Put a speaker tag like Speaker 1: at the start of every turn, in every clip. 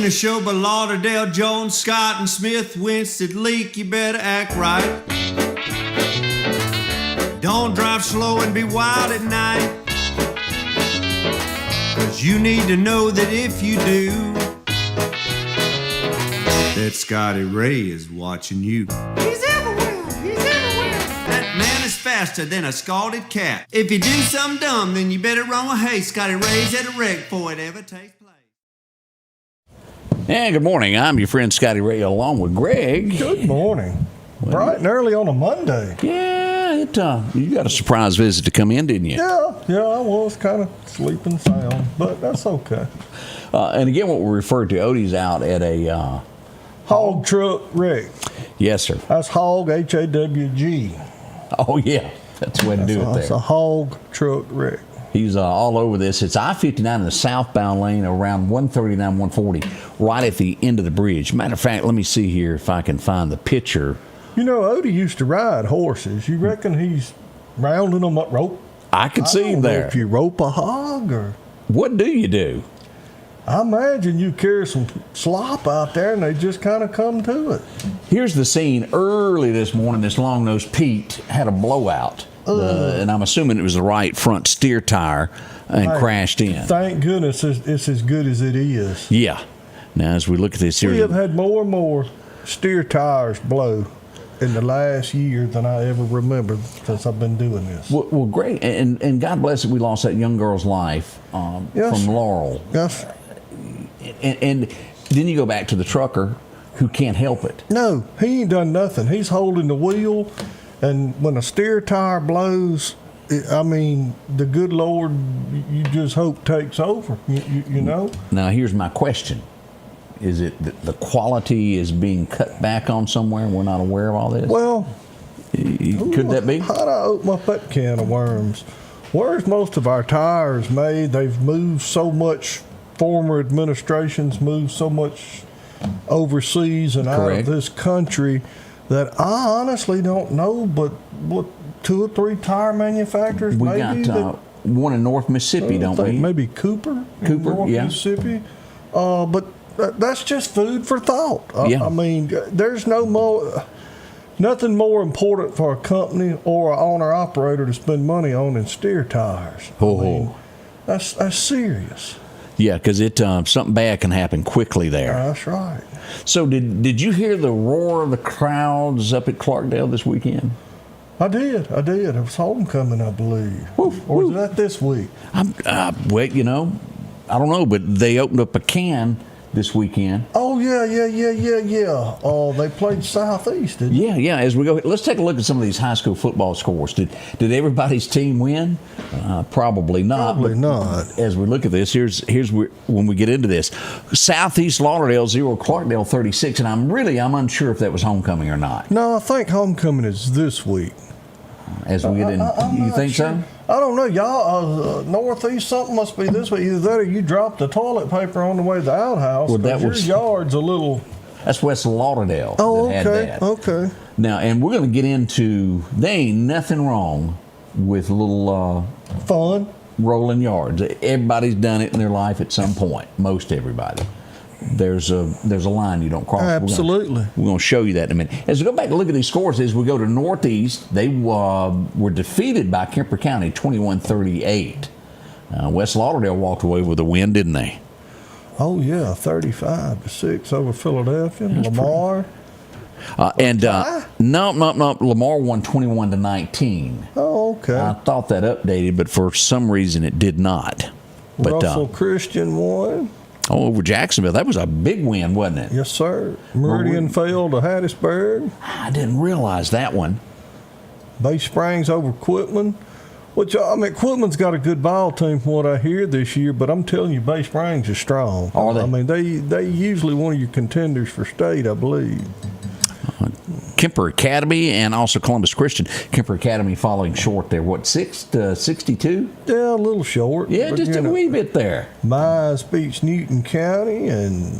Speaker 1: Neshoba, Lauderdale, Jones, Scott, and Smith, Winston, Leak, you better act right. Don't drive slow and be wild at night, 'cause you need to know that if you do, that Scotty Ray is watching you. He's everywhere, he's everywhere. That man is faster than a scalded cat. If you do something dumb, then you better run with haste. Scotty Ray's at a wreck before it ever takes place.
Speaker 2: And good morning. I'm your friend Scotty Ray along with Greg.
Speaker 3: Good morning. Bright and early on a Monday.
Speaker 2: Yeah, you got a surprise visit to come in, didn't you?
Speaker 3: Yeah, I was kind of sleeping sound, but that's okay.
Speaker 2: And again, what we referred to, Odie's out at a
Speaker 3: Hog truck wreck.
Speaker 2: Yes, sir.
Speaker 3: That's hog, H-A-W-G.
Speaker 2: Oh, yeah. That's the way to do it there.
Speaker 3: That's a hog truck wreck.
Speaker 2: He's all over this. It's I-59 in the southbound lane around 139, 140, right at the end of the bridge. Matter of fact, let me see here if I can find the picture.
Speaker 3: You know, Odie used to ride horses. You reckon he's rounding them up rope?
Speaker 2: I could see him there.
Speaker 3: If you rope a hog or...
Speaker 2: What do you do?
Speaker 3: I imagine you carry some slop out there and they just kind of come to it.
Speaker 2: Here's the scene. Early this morning, this long-nosed Pete had a blowout. And I'm assuming it was the right front steer tire and crashed in.
Speaker 3: Thank goodness it's as good as it is.
Speaker 2: Yeah. Now, as we look at this here.
Speaker 3: We have had more and more steer tires blow in the last year than I ever remember since I've been doing this.
Speaker 2: Well, great. And God bless it, we lost that young girl's life from Laurel.
Speaker 3: Yes.
Speaker 2: And then you go back to the trucker who can't help it.
Speaker 3: No, he ain't done nothing. He's holding the wheel, and when a steer tire blows, I mean, the good Lord, you just hope takes over, you know?
Speaker 2: Now, here's my question. Is it that the quality is being cut back on somewhere and we're not aware of all this?
Speaker 3: Well,
Speaker 2: could that be?
Speaker 3: How'd I open up that can of worms? Where's most of our tires made? They've moved so much. Former administrations moved so much overseas and out of this country that I honestly don't know, but what, 2 or 3 tire manufacturers
Speaker 2: we
Speaker 3: maybe?
Speaker 2: Got one in North Mississippi, don't we?
Speaker 3: Maybe Cooper in North Mississippi. But that's just food for thought. I mean, there's nothing more important for a company or an owner-operator to spend money on than steer tires. I mean, that's serious.
Speaker 2: Yeah, because something bad can happen quickly there.
Speaker 3: That's right.
Speaker 2: So did you hear the roar of the crowds up at Clarkdale this weekend?
Speaker 3: I did. It was homecoming, I believe. Or was that this week?
Speaker 2: Well, you know, I don't know, but they opened up a can this weekend.
Speaker 3: Oh, yeah. Oh, they played Southeast, didn't they?
Speaker 2: Yeah. As we go, let's take a look at some of these high school football scores. Did everybody's team win? Probably not.
Speaker 3: Probably not.
Speaker 2: As we look at this, here's when we get into this. Southeast Lauderdale 0, Clarkdale 36, and I'm unsure if that was homecoming or not.
Speaker 3: No, I think homecoming is this week.
Speaker 2: As we get in, you think so?
Speaker 3: I don't know, y'all. Northeast something must be this way. Either that or you dropped the toilet paper on the way to the outhouse.
Speaker 2: Well, that was
Speaker 3: your yard's a little.
Speaker 2: That's West Lauderdale.
Speaker 3: Oh,
Speaker 2: that
Speaker 3: okay.
Speaker 2: Had that.
Speaker 3: Okay.
Speaker 2: Now, and we're going to get into. There ain't nothing wrong with a little
Speaker 3: fun
Speaker 2: rolling yards. Everybody's done it in their life at some point. Most everybody. There's a line you don't cross.
Speaker 3: Absolutely.
Speaker 2: We're going to show you that in a minute. As we go back and look at these scores, as we go to Northeast, they were defeated by Kemper County 21-38. West Lauderdale walked away with a win, didn't they?
Speaker 3: Oh, yeah, 35-6 over Philadelphia. That's Lamar.
Speaker 2: No. Lamar won 21-19.
Speaker 3: Oh, okay.
Speaker 2: I thought that updated, but for some reason it did not. But
Speaker 3: Russell Christian won.
Speaker 2: Over Jacksonville. That was a big win, wasn't it?
Speaker 3: Yes, sir. Meridian fell to Hattiesburg.
Speaker 2: I didn't realize that one.
Speaker 3: Bay Springs over Quitman. Which, I mean, Quitman's got a good ball team from what I hear this year, but I'm telling you, Bay Springs is strong.
Speaker 2: Are they?
Speaker 3: I mean, they usually one of your contenders for state, I believe.
Speaker 2: Kemper Academy and also Columbus Christian. Kemper Academy falling short there. What, 6-62?
Speaker 3: Yeah, a little short.
Speaker 2: Yeah, just a wee bit there.
Speaker 3: Mize beats Newton County, and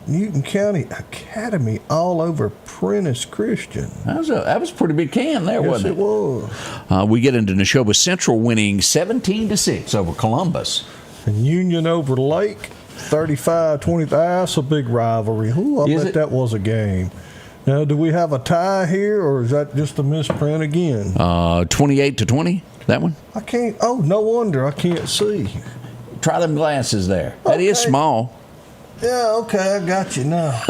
Speaker 3: Newton County Academy all over Prentice Christian.
Speaker 2: That was a pretty big can there, wasn't it?
Speaker 3: Yes, it was.
Speaker 2: We get into Neshoba Central winning 17-6 over Columbus.
Speaker 3: And Union over Lake 35-20. That's a big rivalry. Ooh, I bet that was a game. Now, do we have a tie here, or is that just a misprint again?
Speaker 2: 28-20, that one?
Speaker 3: I can't. Oh, no wonder I can't see.
Speaker 2: Try them glasses there. That is small.
Speaker 3: Yeah, okay, I got you now.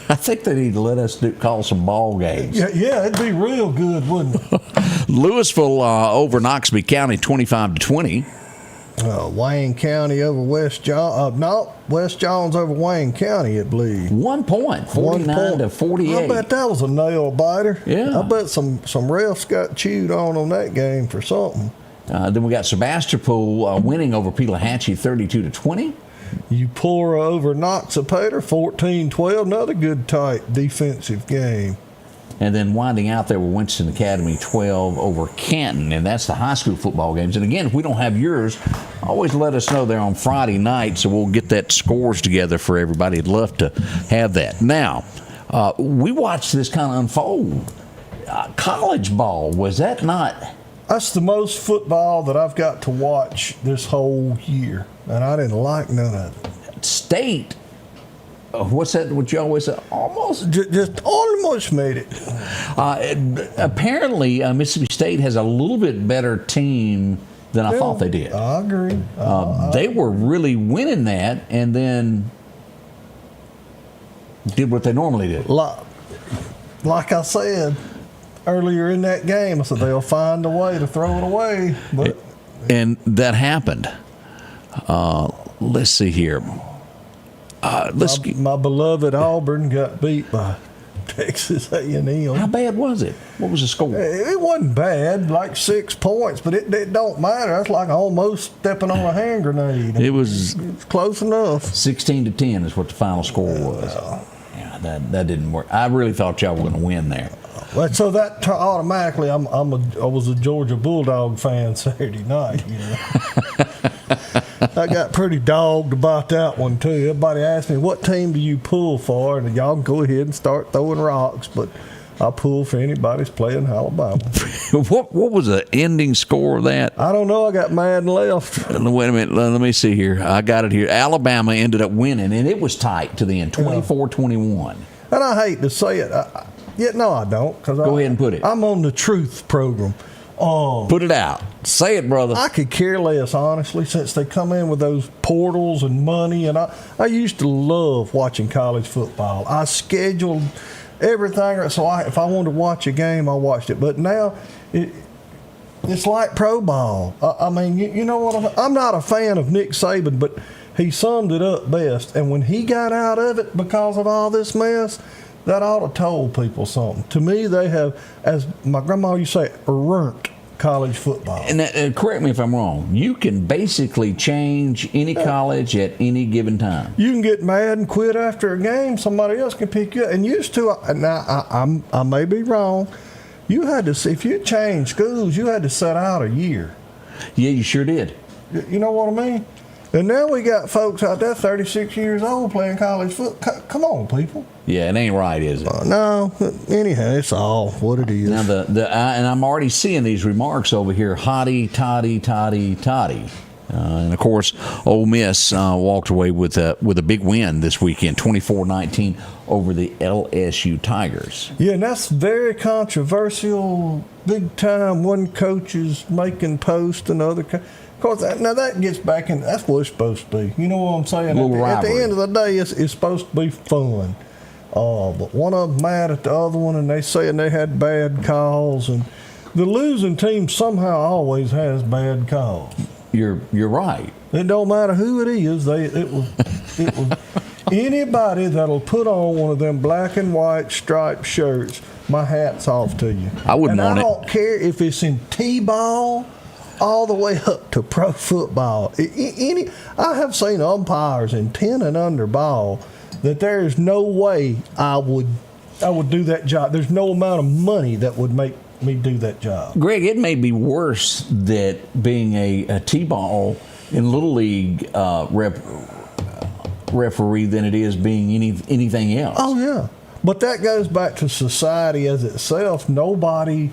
Speaker 2: I think they need to let us call some ball games.
Speaker 3: Yeah, it'd be real good, wouldn't it?
Speaker 2: Louisville over Knoxville County, 25-20.
Speaker 3: Wayne County over West John. West John's over Wayne County, I believe.
Speaker 2: 1 point, 49-48.
Speaker 3: I bet that was a nail biter.
Speaker 2: Yeah.
Speaker 3: I bet some refs got chewed on that game for something.
Speaker 2: Then we got Sebastopol winning over Pelahatchie, 32-20.
Speaker 3: Eupora over Noxapater, 14-12. Another good, tight defensive game.
Speaker 2: And then winding out there with Winston Academy 12 over Canton, and that's the high school football games. And again, if we don't have yours, always let us know there on Friday night, so we'll get that scores together for everybody. I'd love to have that. Now, we watched this kind of unfold. College ball, was that not?
Speaker 3: That's the most football that I've got to watch this whole year, and I didn't like none of it.
Speaker 2: State. What's that? What you always say? Almost.
Speaker 3: Just almost made it.
Speaker 2: Apparently, Mississippi State has a little bit better team than I thought they did.
Speaker 3: I agree.
Speaker 2: They were really winning that, and then did what they normally do.
Speaker 3: Like I said earlier in that game, I said they'll find a way to throw it away.
Speaker 2: And that happened. Let's see here.
Speaker 3: My beloved Auburn got beat by Texas A&M.
Speaker 2: How bad was it? What was the score?
Speaker 3: It wasn't bad, like 6 points, but it don't matter. That's like almost stepping on a hand grenade.
Speaker 2: It was
Speaker 3: close enough.
Speaker 2: 16-10 is what the final score was. Yeah, that didn't work. I really thought y'all were going to win there.
Speaker 3: So that automatically, I was a Georgia Bulldog fan Saturday night. You know? I got pretty dogged about that one too. Everybody asked me, "What team do you pull for?" And y'all can go ahead and start throwing rocks, but I pull for anybody's playing Alabama.
Speaker 2: What was the ending score of that?
Speaker 3: I don't know. I got mad and left.
Speaker 2: Wait a minute. Let me see here. I got it here. Alabama ended up winning, and it was tight to the end, 24-21.
Speaker 3: And I hate to say it. No, I don't.
Speaker 2: Go ahead and put it.
Speaker 3: I'm on the truth program.
Speaker 2: Put it out. Say it, brother.
Speaker 3: I could care less, honestly, since they come in with those portals and money. And I used to love watching college football. I scheduled everything. So if I wanted to watch a game, I watched it. But now it's like pro ball. I mean, you know what? I'm not a fan of Nick Saban, but he summed it up best. And when he got out of it because of all this mess, that ought to told people something. To me, they have, as my grandma used to say, ruined college football.
Speaker 2: And correct me if I'm wrong. You can basically change any college at any given time.
Speaker 3: You can get mad and quit after a game. Somebody else can pick you up. And used to, now I may be wrong. You had to, if you changed schools, you had to set out a year.
Speaker 2: Yeah, you sure did.
Speaker 3: You know what I mean? And now we got folks out there 36 years old playing college football. Come on, people.
Speaker 2: Yeah, it ain't right, is it?
Speaker 3: No. Anyhow, it's all what it is.
Speaker 2: Now, and I'm already seeing these remarks over here, hotty, toddy, toddy, toddy. And, of course, Ole Miss walked away with a big win this weekend, 24-19 over the LSU Tigers.
Speaker 3: Yeah, and that's very controversial, big time. One coach is making posts and other Of course, now that gets back in. That's what it's supposed to be. You know what I'm saying? At the end of the day, it's supposed to be fun. But one of them mad at the other one, and they saying they had bad calls, and the losing team somehow always has bad calls.
Speaker 2: You're right.
Speaker 3: It don't matter who it is. It was anybody that'll put on one of them black and white striped shirts. My hat's off to you.
Speaker 2: I wouldn't want it.
Speaker 3: I don't care if it's in T-ball all the way up to pro football. I have seen umpires in 10 and under ball that there is no way I would do that job. There's no amount of money that would make me do that job.
Speaker 2: Greg, it may be worse that being a T-ball in Little League referee than it is being anything else.
Speaker 3: Oh, yeah. But that goes back to society as itself. Nobody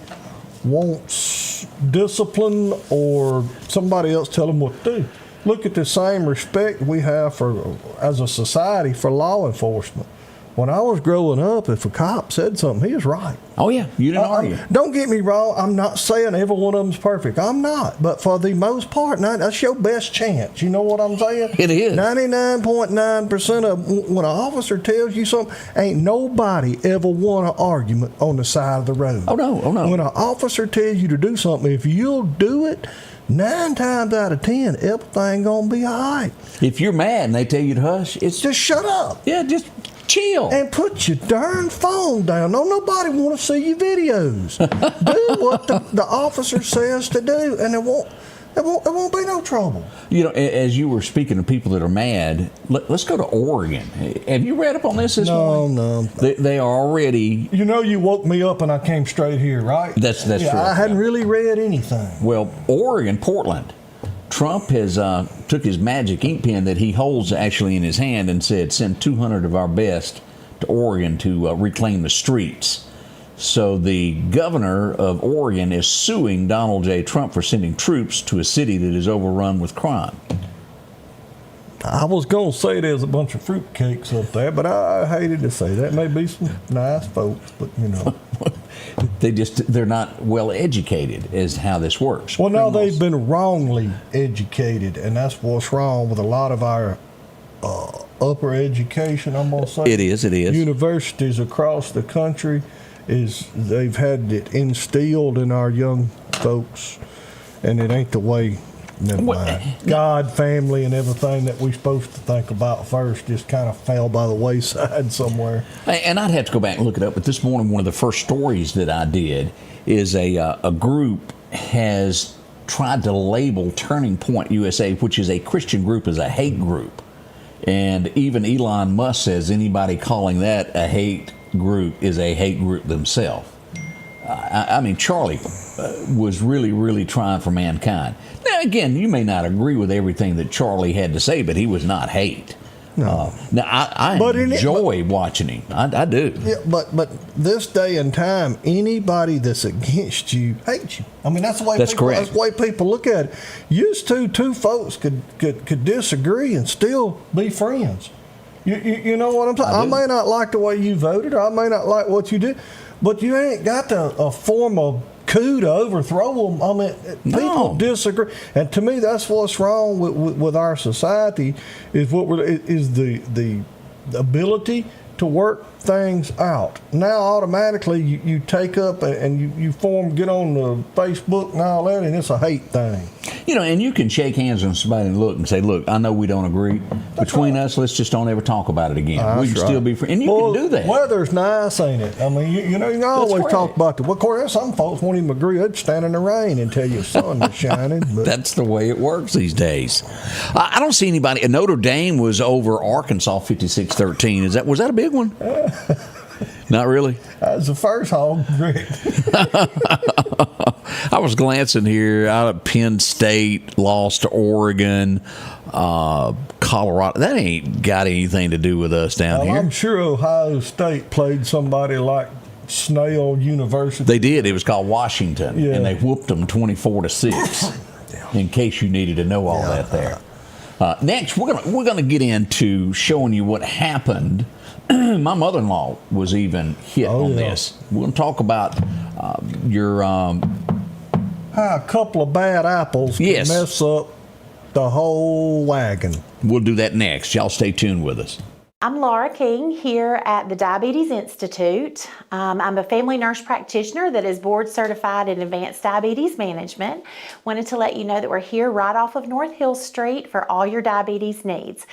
Speaker 3: wants discipline or somebody else tell them what to do. look at the same respect we have for, as a society, for law enforcement. When I was growing up, if a cop said something, he was right.
Speaker 2: Oh, yeah. You didn't argue.
Speaker 3: Don't get me wrong. I'm not saying every one of them's perfect. I'm not. But for the most part, that's your best chance. You know what I'm saying?
Speaker 2: It is.
Speaker 3: 99.9% of when an officer tells you something, ain't nobody ever won an argument on the side of the road.
Speaker 2: Oh, no. Oh, no.
Speaker 3: When an officer tells you to do something, if you'll do it, 9 times out of 10, everything gonna be all right.
Speaker 2: If you're mad and they tell you to hush, it's
Speaker 3: just shut up.
Speaker 2: Yeah, just chill.
Speaker 3: And put your darn phone down. Don't nobody want to see your videos. Do what the officer says to do, and it won't be no trouble.
Speaker 2: You know, as you were speaking to people that are mad, let's go to Oregon. Have you read up on this morning?
Speaker 3: No.
Speaker 2: They are already...
Speaker 3: You know, you woke me up and I came straight here, right?
Speaker 2: That's true.
Speaker 3: I hadn't really read anything.
Speaker 2: Well, Oregon, Portland, Trump has took his magic ink pen that he holds actually in his hand and said, send 200 of our best to Oregon to reclaim the streets. So the governor of Oregon is suing Donald J. Trump for sending troops to a city that is overrun with crime.
Speaker 3: I was going to say there's a bunch of fruitcakes up there, but I hated to say that. May be some nice folks, but you know.
Speaker 2: They're not well educated is how this works.
Speaker 3: Well, no, they've been wrongly educated, and that's what's wrong with a lot of our upper education, I'm going to say.
Speaker 2: It is.
Speaker 3: Universities across the country, they've had it instilled in our young folks, and it ain't the way. Never mind. God, family, and everything that we're supposed to think about first just kind of fell by the wayside somewhere.
Speaker 2: And I'd have to go back and look it up, but this morning one of the first stories that I did is a group has tried to label Turning Point USA, which is a Christian group, as a hate group. And even Elon Musk says anybody calling that a hate group is a hate group themselves. I mean, Charlie was really, really trying for mankind. Now, again, you may not agree with everything that Charlie had to say, but he was not hate.
Speaker 3: No.
Speaker 2: Now, I enjoy watching him. I do.
Speaker 3: Yeah, but this day and time, anybody that's against you hates you. I mean, that's the way.
Speaker 2: Correct.
Speaker 3: That's the way people look at it. Used to, two folks could disagree and still be friends. You know what I'm saying? I may not like the way you voted, or I may not like what you did, but you ain't got to form a coup to overthrow them. I mean, people disagree, and to me, that's what's wrong with our society is the ability to work things out. Now, automatically, you take up and you get on the Facebook and all that, and it's a hate thing.
Speaker 2: You know, and you can shake hands on somebody and look and say, look, I know we don't agree. Between us, let's just don't ever talk about it again. We can still be friends. And you can do that.
Speaker 3: Weather's nice, ain't it? I mean, you know, you always talk about of course, some folks won't even agree. They'd stand in the rain until your sun is shining. But
Speaker 2: that's the way it works these days. I don't see anybody. Notre Dame was over Arkansas 56-13. Was that a big one? Not really.
Speaker 3: That was the first hog.
Speaker 2: I was glancing here out of Penn State, lost to Oregon, Colorado. That ain't got anything to do with us down here.
Speaker 3: I'm sure Ohio State played somebody like Snail University.
Speaker 2: They did. It was called Washington, and they whooped them 24-6. In case you needed to know all that there. Next, we're gonna get into showing you what happened. My mother-in-law was even hit on this. We're going to talk about your... how
Speaker 3: a couple of bad apples can mess up the whole wagon.
Speaker 2: We'll do that next. Y'all stay tuned with us.
Speaker 4: I'm Laura King here at the Diabetes Institute. I'm a family nurse practitioner that is board certified in advanced diabetes management. Wanted to let you know that we're here right off of North Hill Street for all your diabetes needs.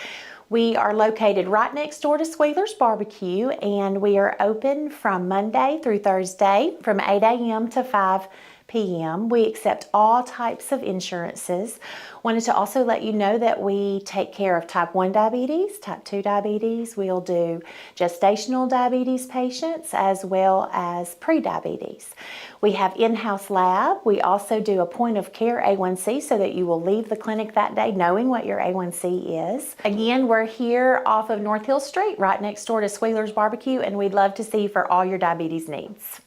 Speaker 4: We are located right next door to Squealer's Barbecue, and we are open from Monday through Thursday from 8 a.m. to 5 p.m. We accept all types of insurances. Wanted to also let you know that we take care of type 1 diabetes, type 2 diabetes. We'll do gestational diabetes patients as well as pre-diabetes. We have in-house lab. We also do a point of care A1C so that you will leave the clinic that day knowing what your A1C is. Again, we're here off of North Hill Street, right next door to Squealer's Barbecue, and we'd love to see you for all your diabetes needs.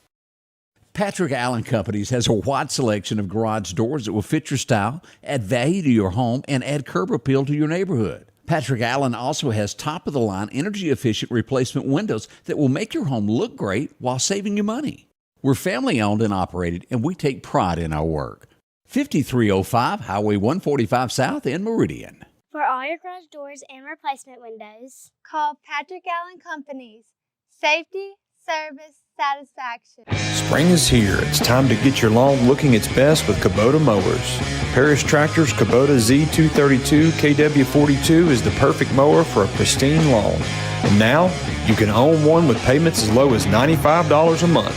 Speaker 2: Patrick Allen Companies has a wide selection of garage doors that will fit your style, add value to your home, and add curb appeal to your neighborhood. Patrick Allen also has top-of-the-line, energy-efficient replacement windows that will make your home look great while saving you money. We're family-owned and operated, and we take pride in our work. 5305 Highway 145 South in Meridian.
Speaker 5: For all your garage doors and replacement windows,
Speaker 6: call Patrick Allen Companies. Safety, service, satisfaction.
Speaker 7: Spring is here. It's time to get your lawn looking its best with Kubota mowers. Paris Tractor's Kubota Z232 KW42 is the perfect mower for a pristine lawn. And now, you can own one with payments as low as $95 a month.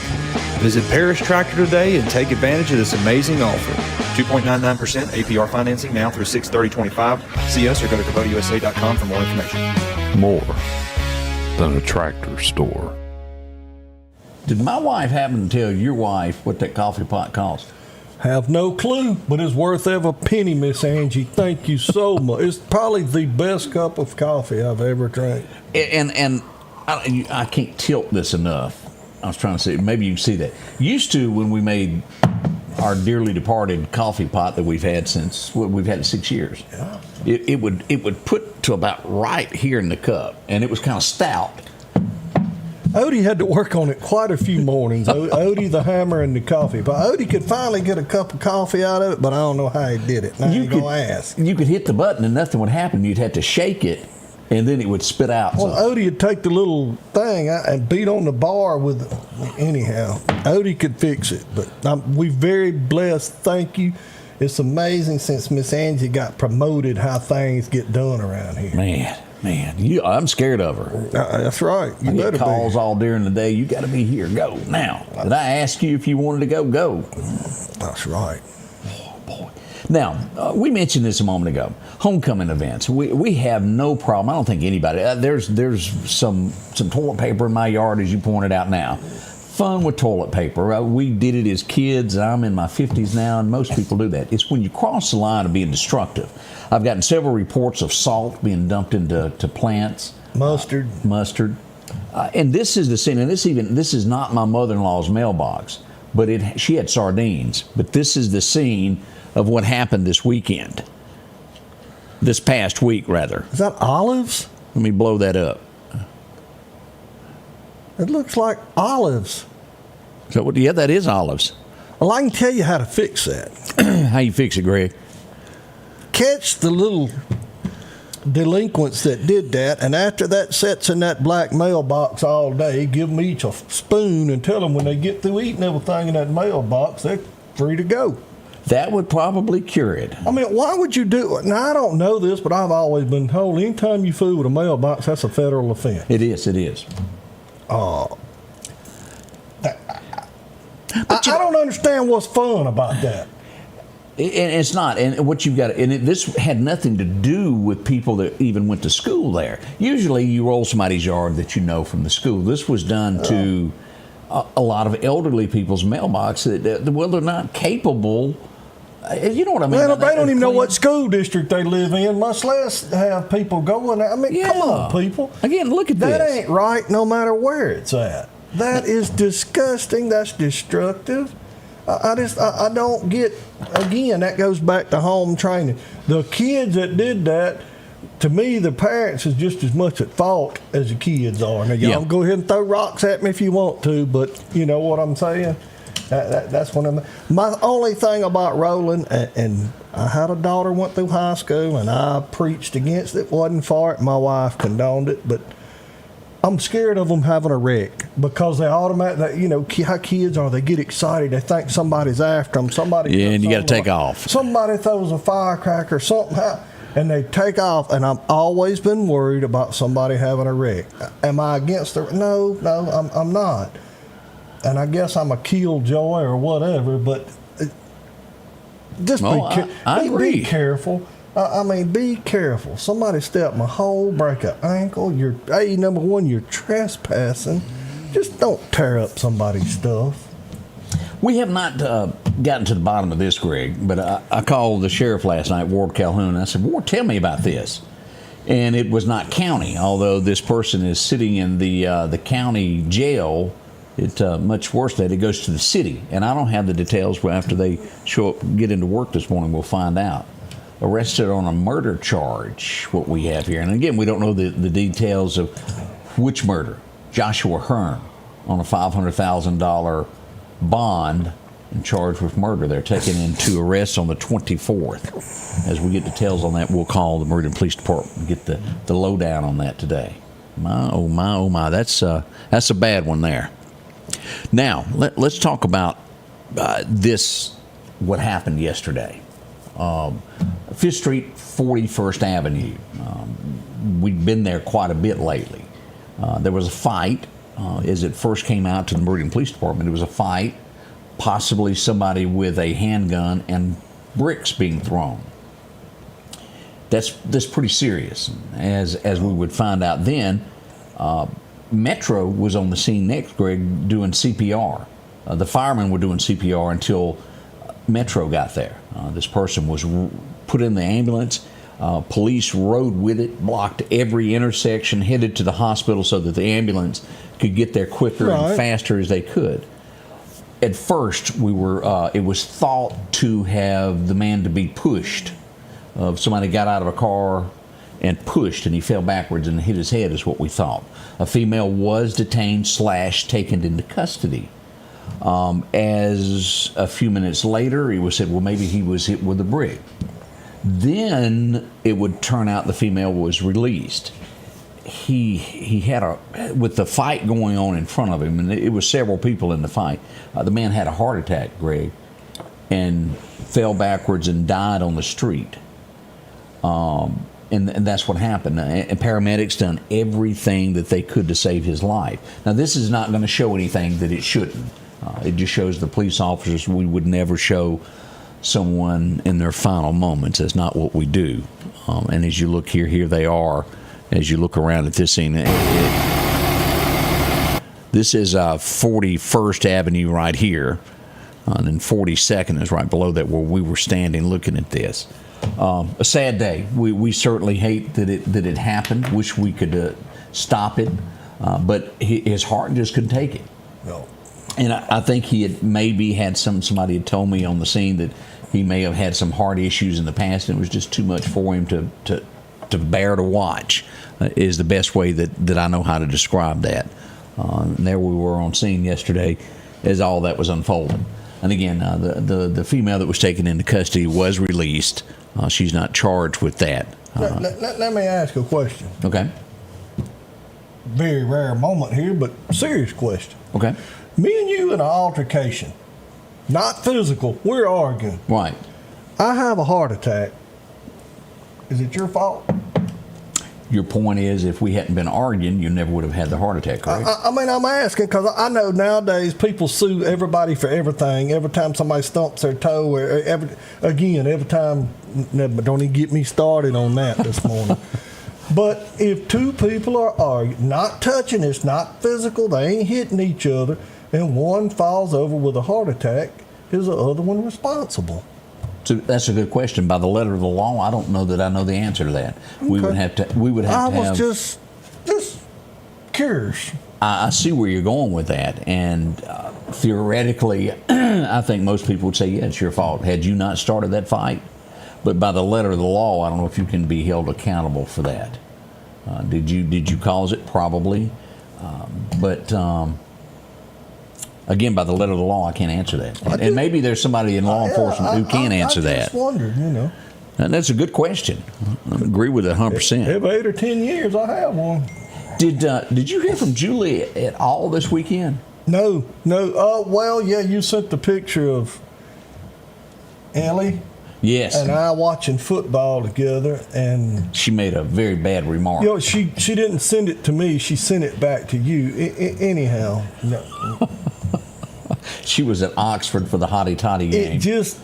Speaker 7: Visit Paris Tractor today and take advantage of this amazing offer. 2.99% APR financing now through 6/30/25. See us or go to KubotaUSA.com for more information.
Speaker 8: More than a tractor store.
Speaker 2: Did my wife happen to tell your wife what that coffee pot cost?
Speaker 3: Have no clue, but it's worth every penny, Miss Angie. Thank you so much. It's probably the best cup of coffee I've ever drank.
Speaker 2: And I can't tilt this enough. I was trying to say, maybe you can see that. Used to, when we made our dearly departed coffee pot that we've had since, we've had it 6 years.
Speaker 3: Yeah.
Speaker 2: It would put to about right here in the cup, and it was kind of stout.
Speaker 3: Odie had to work on it quite a few mornings. Odie the hammer and the coffee. But Odie could finally get a cup of coffee out of it, but I don't know how he did it. Now you going to ask.
Speaker 2: You could hit the button and nothing would happen. You'd have to shake it, and then it would spit out.
Speaker 3: Well, Odie would take the little thing and beat on the bar with it. Anyhow, Odie could fix it. But we're very blessed. Thank you. It's amazing since Miss Angie got promoted how things get done around here.
Speaker 2: Man, I'm scared of her.
Speaker 3: That's right. You
Speaker 2: I
Speaker 3: better
Speaker 2: get calls
Speaker 3: be.
Speaker 2: all during the day. You got to be here. Go now. Did I ask you if you wanted to go? Go.
Speaker 3: That's right.
Speaker 2: Oh, boy. Now, we mentioned this a moment ago. Homecoming events. We have no problem. I don't think anybody. There's some toilet paper in my yard, as you pointed out now. Fun with toilet paper. We did it as kids. I'm in my 50s now, and most people do that. It's when you cross the line of being destructive. I've gotten several reports of salt being dumped into plants.
Speaker 3: Mustard.
Speaker 2: And this is the scene, and this is not my mother-in-law's mailbox, but she had sardines. But this is the scene of what happened this weekend. This past week, rather.
Speaker 3: Is that olives?
Speaker 2: Let me blow that up.
Speaker 3: It looks like olives.
Speaker 2: So, yeah, that is olives.
Speaker 3: Well, I can tell you how to fix that.
Speaker 2: How you fix it, Greg?
Speaker 3: Catch the little delinquents that did that, and after that sits in that black mailbox all day, give them each a spoon and tell them when they get through eating everything in that mailbox, they're free to go.
Speaker 2: That would probably cure it.
Speaker 3: I mean, why would you do it? Now, I don't know this, but I've always been told anytime you fool with a mailbox, that's a federal offense.
Speaker 2: It is.
Speaker 3: I don't understand what's fun about that.
Speaker 2: And it's not. And what you've got, this had nothing to do with people that even went to school there. Usually you roll somebody's yard that you know from the school. This was done to a lot of elderly people's mailbox that, they're not capable. You know what I mean?
Speaker 3: Well, they don't even know what school district they live in, much less have people going there. I mean, come on, people.
Speaker 2: Again, look at this.
Speaker 3: That ain't right no matter where it's at. That is disgusting. That's destructive. I don't get, again, that goes back to home training. The kids that did that, to me, the parents is just as much at fault as the kids are. Now, y'all go ahead and throw rocks at me if you want to, but you know what I'm saying? That's one of my only thing about rolling, and I had a daughter went through high school, and I preached against it. Wasn't for it. My wife condoned it, but I'm scared of them having a wreck because they automatically, you know, how kids are. They get excited. They think somebody's after them. Somebody.
Speaker 2: And you got to take off.
Speaker 3: Somebody throws a firecracker, something, and they take off. And I've always been worried about somebody having a wreck. Am I against it? No, I'm not. And I guess I'm a killjoy or whatever, but just be careful. I mean, be careful. Somebody step my hole, break an ankle. Number one, you're trespassing. Just don't tear up somebody's stuff.
Speaker 2: We have not gotten to the bottom of this, Greg, but I called the sheriff last night, Ward Calhoun, and I said, Ward, tell me about this. And it was not county, although this person is sitting in the county jail It much worse that it goes to the city, and I don't have the details. After they show up, get into work this morning, we'll find out. Arrested on a murder charge, what we have here. And again, we don't know the details of which murder. Joshua Hearn on a $500,000 bond and charged with murder. They're taken into arrest on the 24th. As we get details on that, we'll call the Meridian Police Department and get the lowdown on that today. My, oh my, oh my. That's a bad one there. Now, let's talk about what happened yesterday. 5th Street, 41st Avenue. We've been there quite a bit lately. There was a fight. As it first came out to the Meridian Police Department, it was a fight, possibly somebody with a handgun and bricks being thrown. That's pretty serious. As we would find out then, Metro was on the scene next, Greg, doing CPR. The firemen were doing CPR until Metro got there. This person was put in the ambulance. Police rode with it, blocked every intersection, headed to the hospital so that the ambulance could get there quicker and faster as they could. At first, it was thought to have the man to be pushed. Somebody got out of a car and pushed, and he fell backwards and hit his head, is what we thought. A female was detained / taken into custody. As a few minutes later, it was said, well, maybe he was hit with a brick. Then it would turn out the female was released. He had with the fight going on in front of him, and it was several people in the fight. The man had a heart attack, Greg, and fell backwards and died on the street. And that's what happened. And paramedics done everything that they could to save his life. Now, this is not going to show anything that it shouldn't. It just shows the police officers we would never show someone in their final moments. That's not what we do. And as you look here they are. As you look around at this scene, this is 41st Avenue right here, and then 42nd is right below that where we were standing looking at this. A sad day. We certainly hate that it happened. Wish we could stop it, but his heart just couldn't take it.
Speaker 3: No.
Speaker 2: And I think he had maybe had somebody had told me on the scene that he may have had some heart issues in the past, and it was just too much for him to bear to watch. Is the best way that I know how to describe that. And there we were on scene yesterday as all that was unfolding. And again, the female that was taken into custody was released. She's not charged with that.
Speaker 3: Let me ask a question.
Speaker 2: Okay.
Speaker 3: Very rare moment here, but serious question.
Speaker 2: Okay.
Speaker 3: Me and you in an altercation, not physical, we're arguing.
Speaker 2: Right.
Speaker 3: I have a heart attack. Is it your fault?
Speaker 2: Your point is, if we hadn't been arguing, you never would have had the heart attack, right?
Speaker 3: I mean, I'm asking because I know nowadays people sue everybody for everything. Every time somebody stumps their toe, or every time. Don't even get me started on that this morning. But if two people are arguing, not touching, it's not physical, they ain't hitting each other, and one falls over with a heart attack, is the other one responsible?
Speaker 2: So that's a good question. By the letter of the law, I don't know that I know the answer to that. Okay. We would have to.
Speaker 3: I was just curious.
Speaker 2: I see where you're going with that, and theoretically, I think most people would say, yeah, it's your fault. Had you not started that fight, but by the letter of the law, I don't know if you can be held accountable for that. Did you cause it? Probably, but. Again, by the letter of the law, I can't answer that. And maybe there's somebody in law enforcement who can answer that. I just
Speaker 3: wondered,
Speaker 2: And that's a good question. I agree with it 100%.
Speaker 3: Every 8 or 10 years, I have one.
Speaker 2: Did you hear from Julie at all this weekend?
Speaker 3: No. Well, yeah, you sent the picture of Ellie.
Speaker 2: Yes.
Speaker 3: And I watching football together, and
Speaker 2: she made a very bad remark.
Speaker 3: She didn't send it to me. She sent it back to you. Anyhow. No.
Speaker 2: She was at Oxford for the Hottie Toddy game.
Speaker 3: It just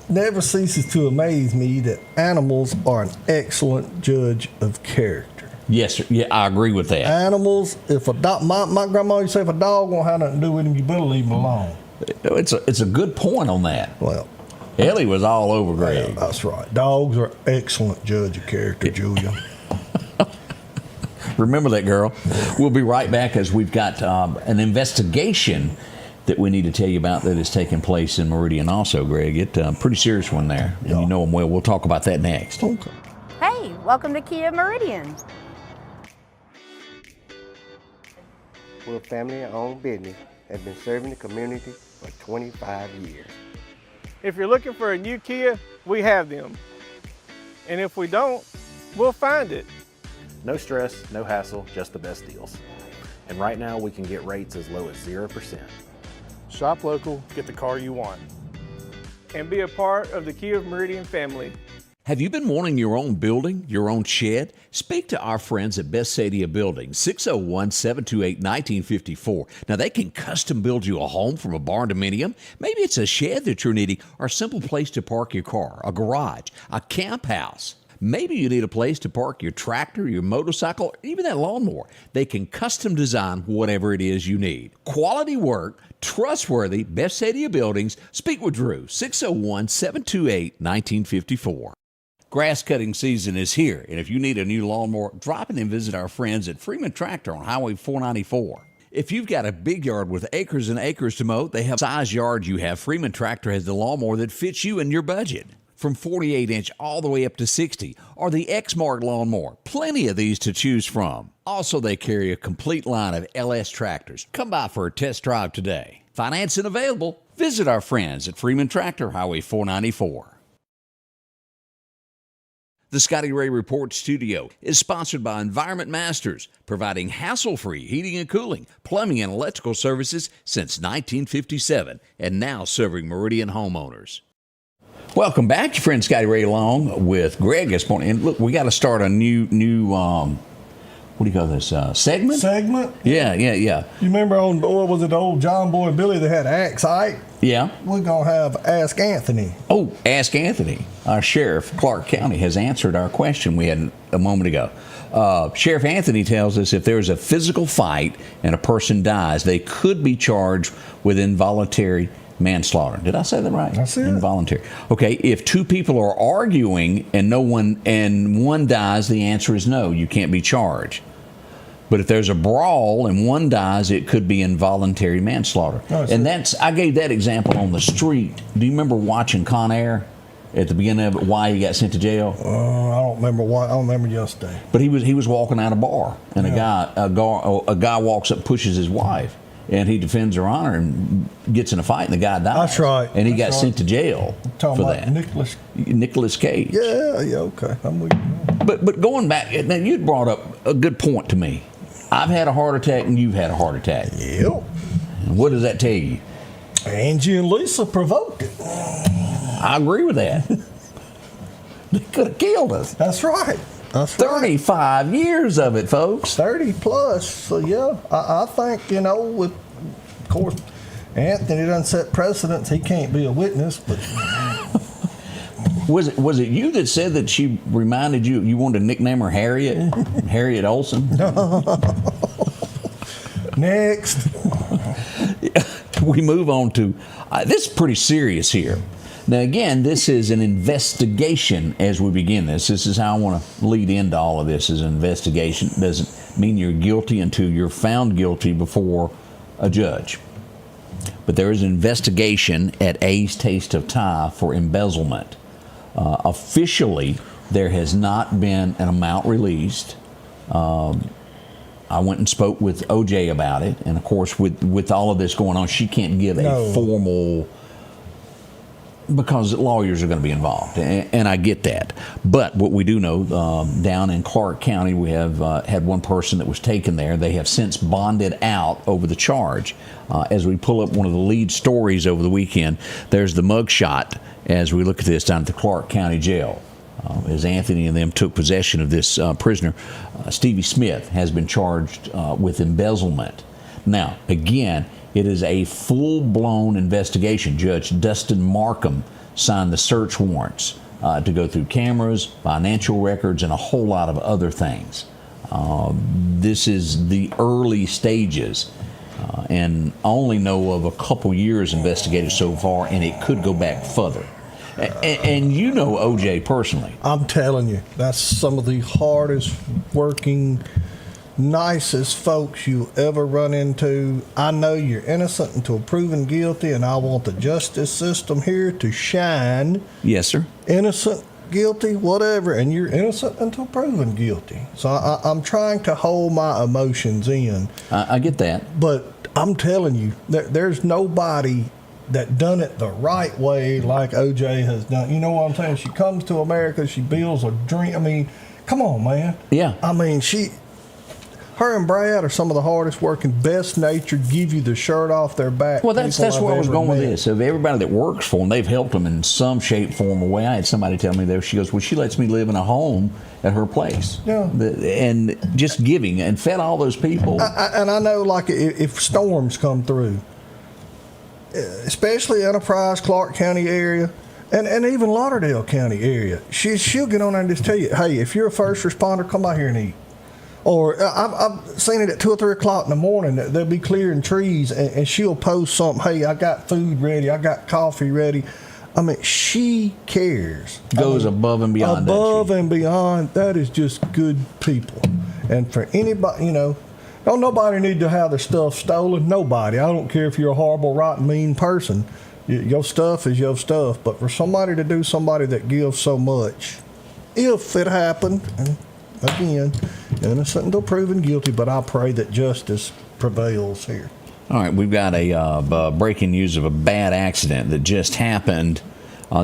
Speaker 3: never ceases to amaze me that animals are an excellent judge of character.
Speaker 2: Yes, sir. Yeah, I agree with that.
Speaker 3: Animals, if a dog, my grandma used to say, if a dog won't have nothing to do with him, you better leave him alone.
Speaker 2: It's a good point on that.
Speaker 3: Well,
Speaker 2: Ellie was all over Greg.
Speaker 3: Yeah, that's right. Dogs are excellent judge of character, Julia.
Speaker 2: Remember that, girl. We'll be right back as we've got an investigation that we need to tell you about that is taking place in Meridian also, Greg. It's a pretty serious one there, and you know them well. We'll talk about that next.
Speaker 3: Okay.
Speaker 9: Hey, welcome to Kia Meridian.
Speaker 10: We're a family-owned business that's been serving the community for 25 years.
Speaker 11: If you're looking for a new Kia, we have them. And if we don't, we'll find it.
Speaker 12: No stress, no hassle, just the best deals. And right now we can get rates as low as 0%.
Speaker 11: Shop local, get the car you want. And be a part of the Kia of Meridian family.
Speaker 2: Have you been wanting your own building, your own shed? Speak to our friends at Best Sadia Building, 601-728-1954. Now, they can custom build you a home from a barn dominium. Maybe it's a shed that you're needing, or a simple place to park your car, a garage, a camp house. Maybe you need a place to park your tractor, your motorcycle, or even that lawnmower. They can custom design whatever it is you need. Quality work, trustworthy, Best Sadia Buildings. Speak with Drew, 601-728-1954. Grass cutting season is here, and if you need a new lawnmower, drop in and visit our friends at Freeman Tractor on Highway 494. If you've got a big yard with acres and acres to mow, they have the size yard you have. Freeman Tractor has the lawnmower that fits you and your budget. From 48-inch all the way up to 60, or the X-Mark lawnmower. Plenty of these to choose from. Also, they carry a complete line of LS tractors. Come by for a test drive today. Financing available. Visit our friends at Freeman Tractor, Highway 494. The Scotty Ray Report studio is sponsored by Environment Masters, providing hassle-free heating and cooling, plumbing, and electrical services since 1957, and now serving Meridian homeowners. Welcome back, your friend Scotty Ray along with Greg this morning. And look, we got to start a new what do you call this, segment?
Speaker 3: Segment?
Speaker 2: Yeah.
Speaker 3: You remember on, what was it, old John Boy and Billy, they had Axe Ike?
Speaker 2: Yeah.
Speaker 3: We're going to have Ask Anthony.
Speaker 2: Oh, Ask Anthony. Our sheriff, Clark County, has answered our question we had a moment ago. Sheriff Anthony tells us if there's a physical fight and a person dies, they could be charged with involuntary manslaughter. Did I say that right?
Speaker 3: That's it.
Speaker 2: Involuntary. Okay, if two people are arguing and one dies, the answer is no, you can't be charged. But if there's a brawl and one dies, it could be involuntary manslaughter. I gave that example on the street. Do you remember watching Con Air at the beginning of it, why he got sent to jail?
Speaker 3: I don't remember why. I don't remember yesterday.
Speaker 2: But he was walking out of a bar, and a guy walks up, pushes his wife, and he defends her honor and gets in a fight, and the guy dies.
Speaker 3: That's right.
Speaker 2: And he got sent to jail for that. Nicolas Cage.
Speaker 3: Yeah, okay. I'm with you.
Speaker 2: But going back, now you brought up a good point to me. I've had a heart attack, and you've had a heart attack.
Speaker 3: Yep.
Speaker 2: And what does that tell you?
Speaker 3: Angie and Lisa provoked it.
Speaker 2: I agree with that. They could have killed us.
Speaker 3: That's right.
Speaker 2: 35 years of it, folks.
Speaker 3: 30 plus. So, yeah, I think, with, of course, Anthony doesn't set precedents. He can't be a witness, but...
Speaker 2: Was it you that said that she reminded you wanted to nickname her Harriet? Harriet Olsen?
Speaker 3: Next.
Speaker 2: We move on to, this is pretty serious here. Now, again, this is an investigation as we begin this. This is how I want to lead into all of this, is an investigation. It doesn't mean you're guilty until you're found guilty before a judge. But there is an investigation at A's Taste of Thai for embezzlement. Officially, there has not been an amount released. I went and spoke with OJ about it, and of course, with all of this going on, she can't give a formal, because lawyers are going to be involved, and I get that. But what we do know, down in Clark County, we have had one person that was taken there. They have since bonded out over the charge. As we pull up one of the lead stories over the weekend, there's the mugshot as we look at this down at the Clark County Jail. As Anthony and them took possession of this prisoner, Stevie Smith has been charged with embezzlement. Now, again, it is a full-blown investigation. Judge Dustin Markham signed the search warrants to go through cameras, financial records, and a whole lot of other things. This is the early stages, and I only know of a couple years investigated so far, and it could go back further. And you know OJ personally.
Speaker 3: I'm telling you, that's some of the hardest working nicest folks you ever run into. I know you're innocent until proven guilty, and I want the justice system here to shine.
Speaker 2: Yes, sir.
Speaker 3: Innocent, guilty, whatever, and you're innocent until proven guilty. So I'm trying to hold my emotions in.
Speaker 2: I get that.
Speaker 3: But I'm telling you, there's nobody that done it the right way like OJ has done. You know what I'm saying? She comes to America, she builds a dream. I mean, come on, man.
Speaker 2: Yeah.
Speaker 3: I mean, her and Brad are some of the hardest working, best natured, give you the shirt off their back.
Speaker 2: Well, that's
Speaker 3: I've
Speaker 2: where I was
Speaker 3: ever
Speaker 2: going with
Speaker 3: met.
Speaker 2: this. Of everybody that works for them, they've helped them in some shape, form, or way. I had somebody tell me there. She goes, "Well, she lets me live in a home at her place."
Speaker 3: Yeah.
Speaker 2: And just giving and fed all those people.
Speaker 3: And I know, like, if storms come through, especially Enterprise, Clark County area, and even Lauderdale County area, she'll get on there and just tell you, "Hey, if you're a first responder, come out here and eat." Or I've seen it at 2 or 3 o'clock in the morning. They'll be clearing trees, and she'll post something. "Hey, I got food ready. I got coffee ready." I mean, she cares.
Speaker 2: Goes above and beyond.
Speaker 3: Above and beyond. That is just good people. And for anybody, don't nobody need to have their stuff stolen. Nobody. I don't care if you're a horrible, rotten, mean person. Your stuff is your stuff. But for somebody to do, somebody that gives so much, if it happened, and again, innocent until proven guilty, but I pray that justice prevails here.
Speaker 2: All right, we've got a breaking news of a bad accident that just happened.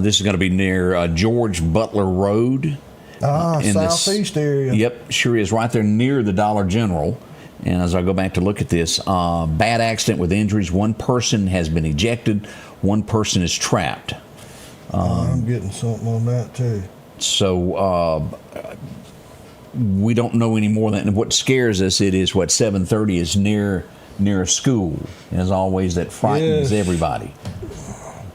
Speaker 2: This is going to be near George Butler Road.
Speaker 3: In southeast area.
Speaker 2: Yep, sure is. Right there near the Dollar General. And as I go back to look at this, bad accident with injuries. One person has been ejected. One person is trapped.
Speaker 3: I'm getting something on that, too.
Speaker 2: So we don't know any more than what scares us. It is what 7:30 is near a school. As always, that frightens everybody.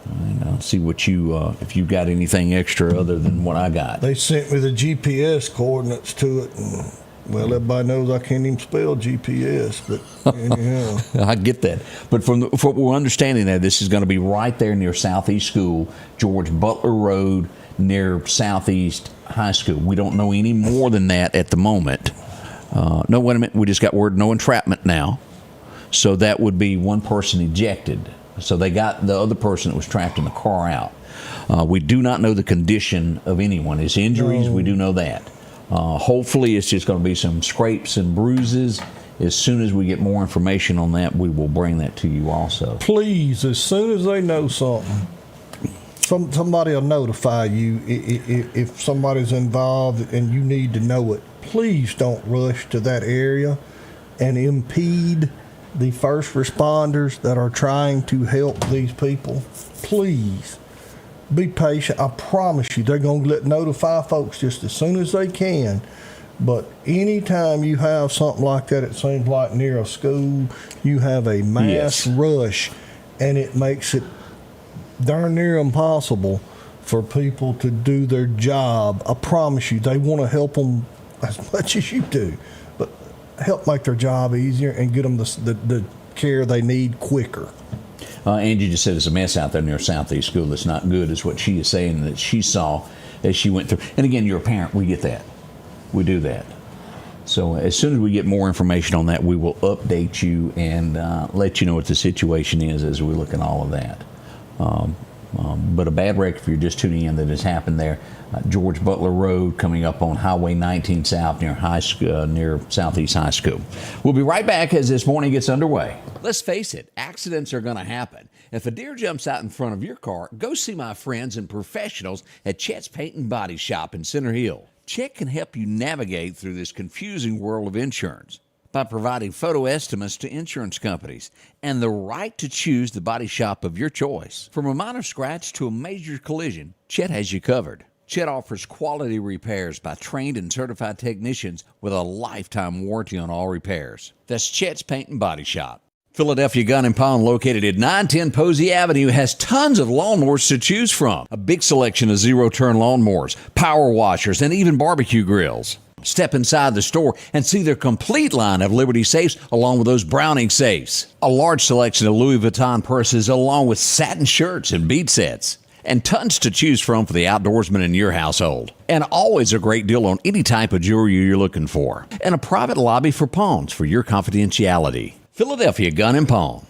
Speaker 2: And I'll see what if you've got anything extra other than what I got.
Speaker 3: They sent me the GPS coordinates to it. And, well, everybody knows I can't even spell GPS, but anyhow.
Speaker 2: I get that. But from what we're understanding there, this is going to be right there near Southeast School, George Butler Road, near Southeast High School. We don't know any more than that at the moment. No, wait a minute. We just got word no entrapment now. So that would be one person ejected. So they got the other person that was trapped in the car out. We do not know the condition of anyone. His injuries, we do know that. Hopefully it's just going to be some scrapes and bruises. As soon as we get more information on that, we will bring that to you also.
Speaker 3: Please, as soon as they know something, somebody will notify you if somebody's involved and you need to know it. Please don't rush to that area and impede the first responders that are trying to help these people. Please be patient. I promise you they're going to notify folks just as soon as they can. But anytime you have something like that, it seems like near a school, you have a mass rush, and it makes it darn near impossible for people to do their job. I promise you, they want to help them as much as you do, but help make their job easier and get them the care they need quicker.
Speaker 2: Angie just said it's a mess out there near Southeast School. That's not good, is what she is saying that she saw as she went through. And again, you're a parent. We get that. We do that. So as soon as we get more information on that, we will update you and let you know what the situation is as we look at all of that. But a bad wreck, if you're just tuning in, that has happened there. George Butler Road coming up on Highway 19 South near Southeast High School. We'll be right back as this morning gets underway. Let's face it, accidents are going to happen. If a deer jumps out in front of your car, go see my friends and professionals at Chet's Paint and Body Shop in Center Hill. Chet can help you navigate through this confusing world of insurance by providing photo estimates to insurance companies and the right to choose the body shop of your choice. From a minor scratch to a major collision, Chet has you covered. Chet offers quality repairs by trained and certified technicians with a lifetime warranty on all repairs. That's Chet's Paint and Body Shop. Philadelphia Gun and Pawn, located at 910 Posey Avenue, has tons of lawnmowers to choose from. A big selection of zero-turn lawnmowers, power washers, and even barbecue grills. Step inside the store and see their complete line of Liberty safes along with those Browning safes. A large selection of Louis Vuitton purses along with satin shirts and bead sets. and tons to choose from for the outdoorsman in your household. And always a great deal on any type of jewelry you're looking for. And a private lobby for pawns for your confidentiality. Philadelphia Gun and Pawn.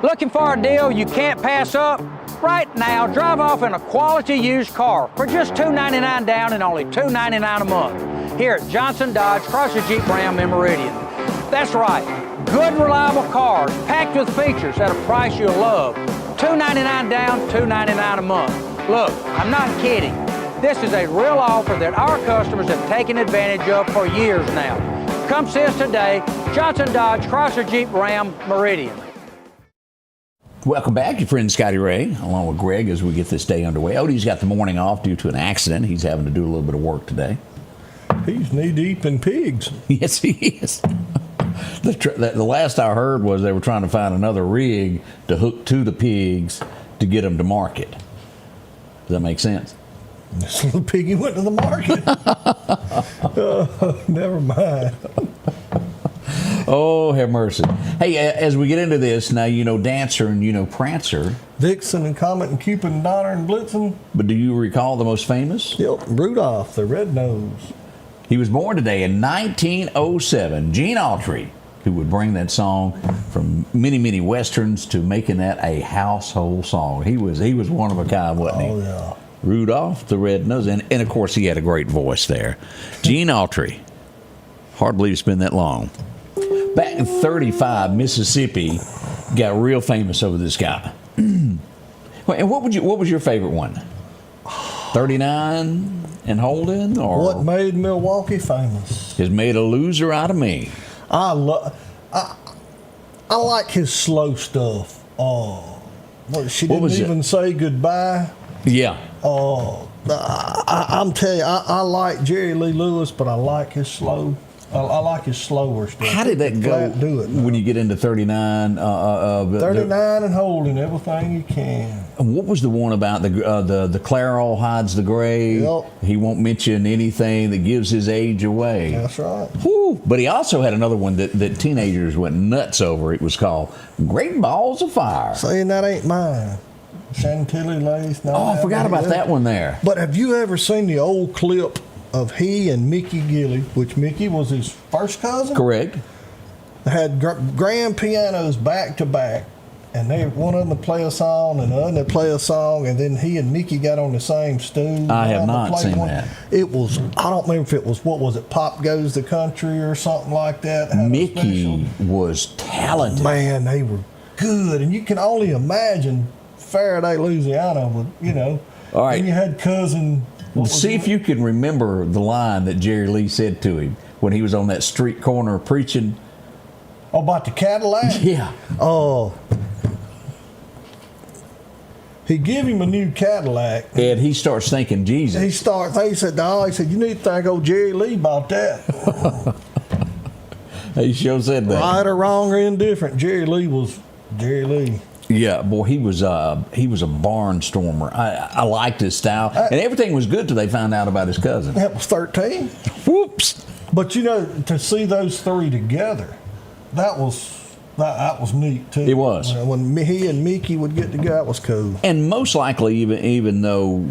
Speaker 13: Looking for a deal you can't pass up? Right now, drive off in a quality used car for just $299 down and only $299 a month here at Johnson Dodge Chrysler Jeep Ram in Meridian. That's right, good reliable cars packed with features at a price you'll love. $299 down, $299 a month. Look, I'm not kidding. This is a real offer that our customers have taken advantage of for years now. Come see us today, Johnson Dodge Chrysler Jeep Ram Meridian.
Speaker 2: Welcome back, your friend Scotty Ray, along with Greg as we get this day underway. Odie's got the morning off due to an accident. He's having to do a little bit of work today.
Speaker 3: He's knee-deep in pigs.
Speaker 2: Yes, he is. The last I heard was they were trying to find another rig to hook to the pigs to get them to market. Does that make sense?
Speaker 3: This little piggy went to the market. Never mind.
Speaker 2: Oh, have mercy. Hey, as we get into this, now you know Dancer and you know Prancer.
Speaker 3: Vixen and Comet and Cupid and Donner and Blitzen.
Speaker 2: But do you recall the most famous?
Speaker 3: Yep, Rudolph, the red-nosed.
Speaker 2: He was born today in 1907. Gene Autry, who would bring that song from many, many westerns to making that a household song. He was one of a kind, wasn't he?
Speaker 3: Oh, yeah.
Speaker 2: Rudolph, the red-nosed. And of course, he had a great voice there. Gene Autry. Hard to believe it's been that long. Back in 35, Mississippi got real famous over this guy. And what was your favorite one? 39 and Holden, or
Speaker 3: what made Milwaukee famous?
Speaker 2: Has made a loser out of me.
Speaker 3: I like his slow stuff. She didn't even say goodbye.
Speaker 2: Yeah.
Speaker 3: I'm telling you, I like Jerry Lee Lewis, but I like his slow. I like his slower stuff.
Speaker 2: How did that go when you get into 39?
Speaker 3: 39 and holding everything you can.
Speaker 2: And what was the one about the Clairol hides the grave?
Speaker 3: Yep.
Speaker 2: He won't mention anything that gives his age away.
Speaker 3: That's right.
Speaker 2: Whew. But he also had another one that teenagers went nuts over. It was called Great Balls of Fire.
Speaker 3: Saying that ain't mine. Chantilly lace. No,
Speaker 2: I forgot about that one there.
Speaker 3: But have you ever seen the old clip of he and Mickey Gilley, which Mickey was his first cousin?
Speaker 2: Correct.
Speaker 3: They had grand pianos back to back, and one of them would play a song, and the other would play a song, and then he and Mickey got on the same stool.
Speaker 2: I have not seen that.
Speaker 3: It was, I don't remember if it was, what was it, Pop Goes the Country or something like that.
Speaker 2: Mickey was talented.
Speaker 3: Man, they were good, and you can only imagine Faraday, Louisiana, with,
Speaker 2: All right.
Speaker 3: And you had cousin.
Speaker 2: See if you can remember the line that Jerry Lee said to him when he was on that street corner preaching.
Speaker 3: Oh, about the Cadillac?
Speaker 2: Yeah.
Speaker 3: Oh. He give him a new Cadillac.
Speaker 2: And he starts thinking Jesus.
Speaker 3: He said, you need to thank old Jerry Lee about that.
Speaker 2: He sure said that.
Speaker 3: Right or wrong or indifferent, Jerry Lee was Jerry Lee.
Speaker 2: Yeah, boy, he was a barnstormer. I liked his style, and everything was good till they found out about his cousin.
Speaker 3: That was 13.
Speaker 2: Whoops!
Speaker 3: But to see those three together, that was neat too.
Speaker 2: It was.
Speaker 3: When he and Mickey would get together, that was cool.
Speaker 2: And most likely, even though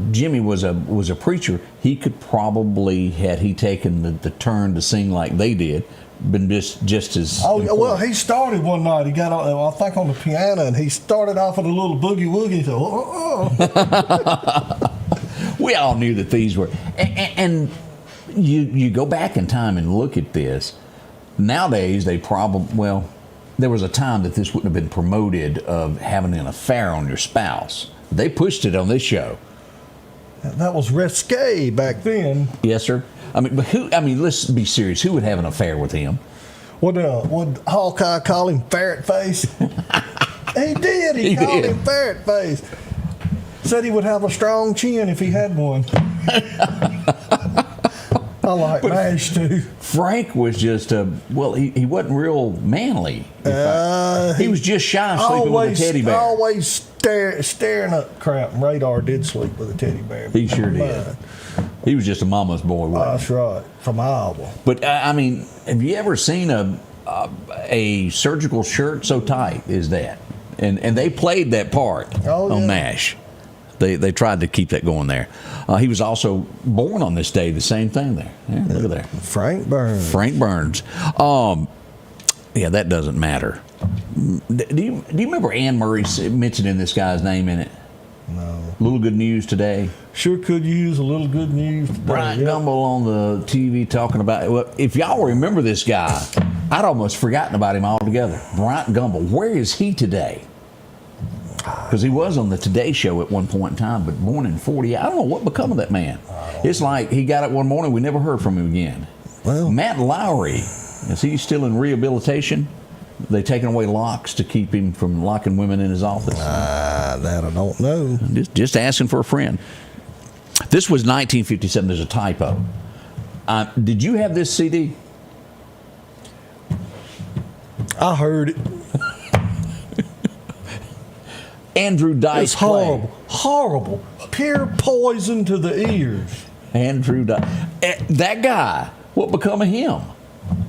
Speaker 2: Jimmy was a preacher, he could probably, had he taken the turn to sing like they did, been just as.
Speaker 3: Oh important. Well, he started one night. He got on, I think, on the piano, and he started off with a little boogie woogie. So,
Speaker 2: we all knew that these were, and you go back in time and look at this. Nowadays, they probably there was a time that this wouldn't have been promoted of having an affair on your spouse. They pushed it on this show.
Speaker 3: That was risque back then.
Speaker 2: Yes, sir. Let's be serious. Who would have an affair with him?
Speaker 3: Would Hawkeye call him ferret face? He did. He called him ferret face. Said he would have a strong chin if he had one. I like MASH too.
Speaker 2: Frank was just he wasn't real manly. He was just shy of sleeping with a teddy bear.
Speaker 3: Always staring up crap, and Radar did sleep with a teddy bear.
Speaker 2: He sure did. He was just a mama's boy.
Speaker 3: That's right, from Iowa.
Speaker 2: But have you ever seen a surgical shirt so tight as that? And they played that part on MASH. They tried to keep that going there. He was also born on this day, the same thing there. Yeah, look at there.
Speaker 3: Frank Burns.
Speaker 2: Frank Burns. Yeah, that doesn't matter. Do you remember Ann Murray mentioning this guy's name in it?
Speaker 3: No.
Speaker 2: Little Good News Today.
Speaker 3: Sure could use a little good news today.
Speaker 2: Bryant Gumbel on the TV talking about, well, if y'all remember this guy, I'd almost forgotten about him altogether. Bryant Gumbel, where is he today? Because he was on the Today Show at one point in time, but born in 40. I don't know what become of that man. It's like he got up one morning, we never heard from him again.
Speaker 3: Well,
Speaker 2: Matt Lowry, is he still in rehabilitation? They taking away locks to keep him from locking women in his office?
Speaker 3: That I don't know.
Speaker 2: Just asking for a friend. This was 1957. There's a typo. Did you have this CD?
Speaker 3: I heard it.
Speaker 2: Andrew Dice
Speaker 3: It's horrible. Horrible. Pure poison to the ears.
Speaker 2: Andrew Dice. That guy, what become of him?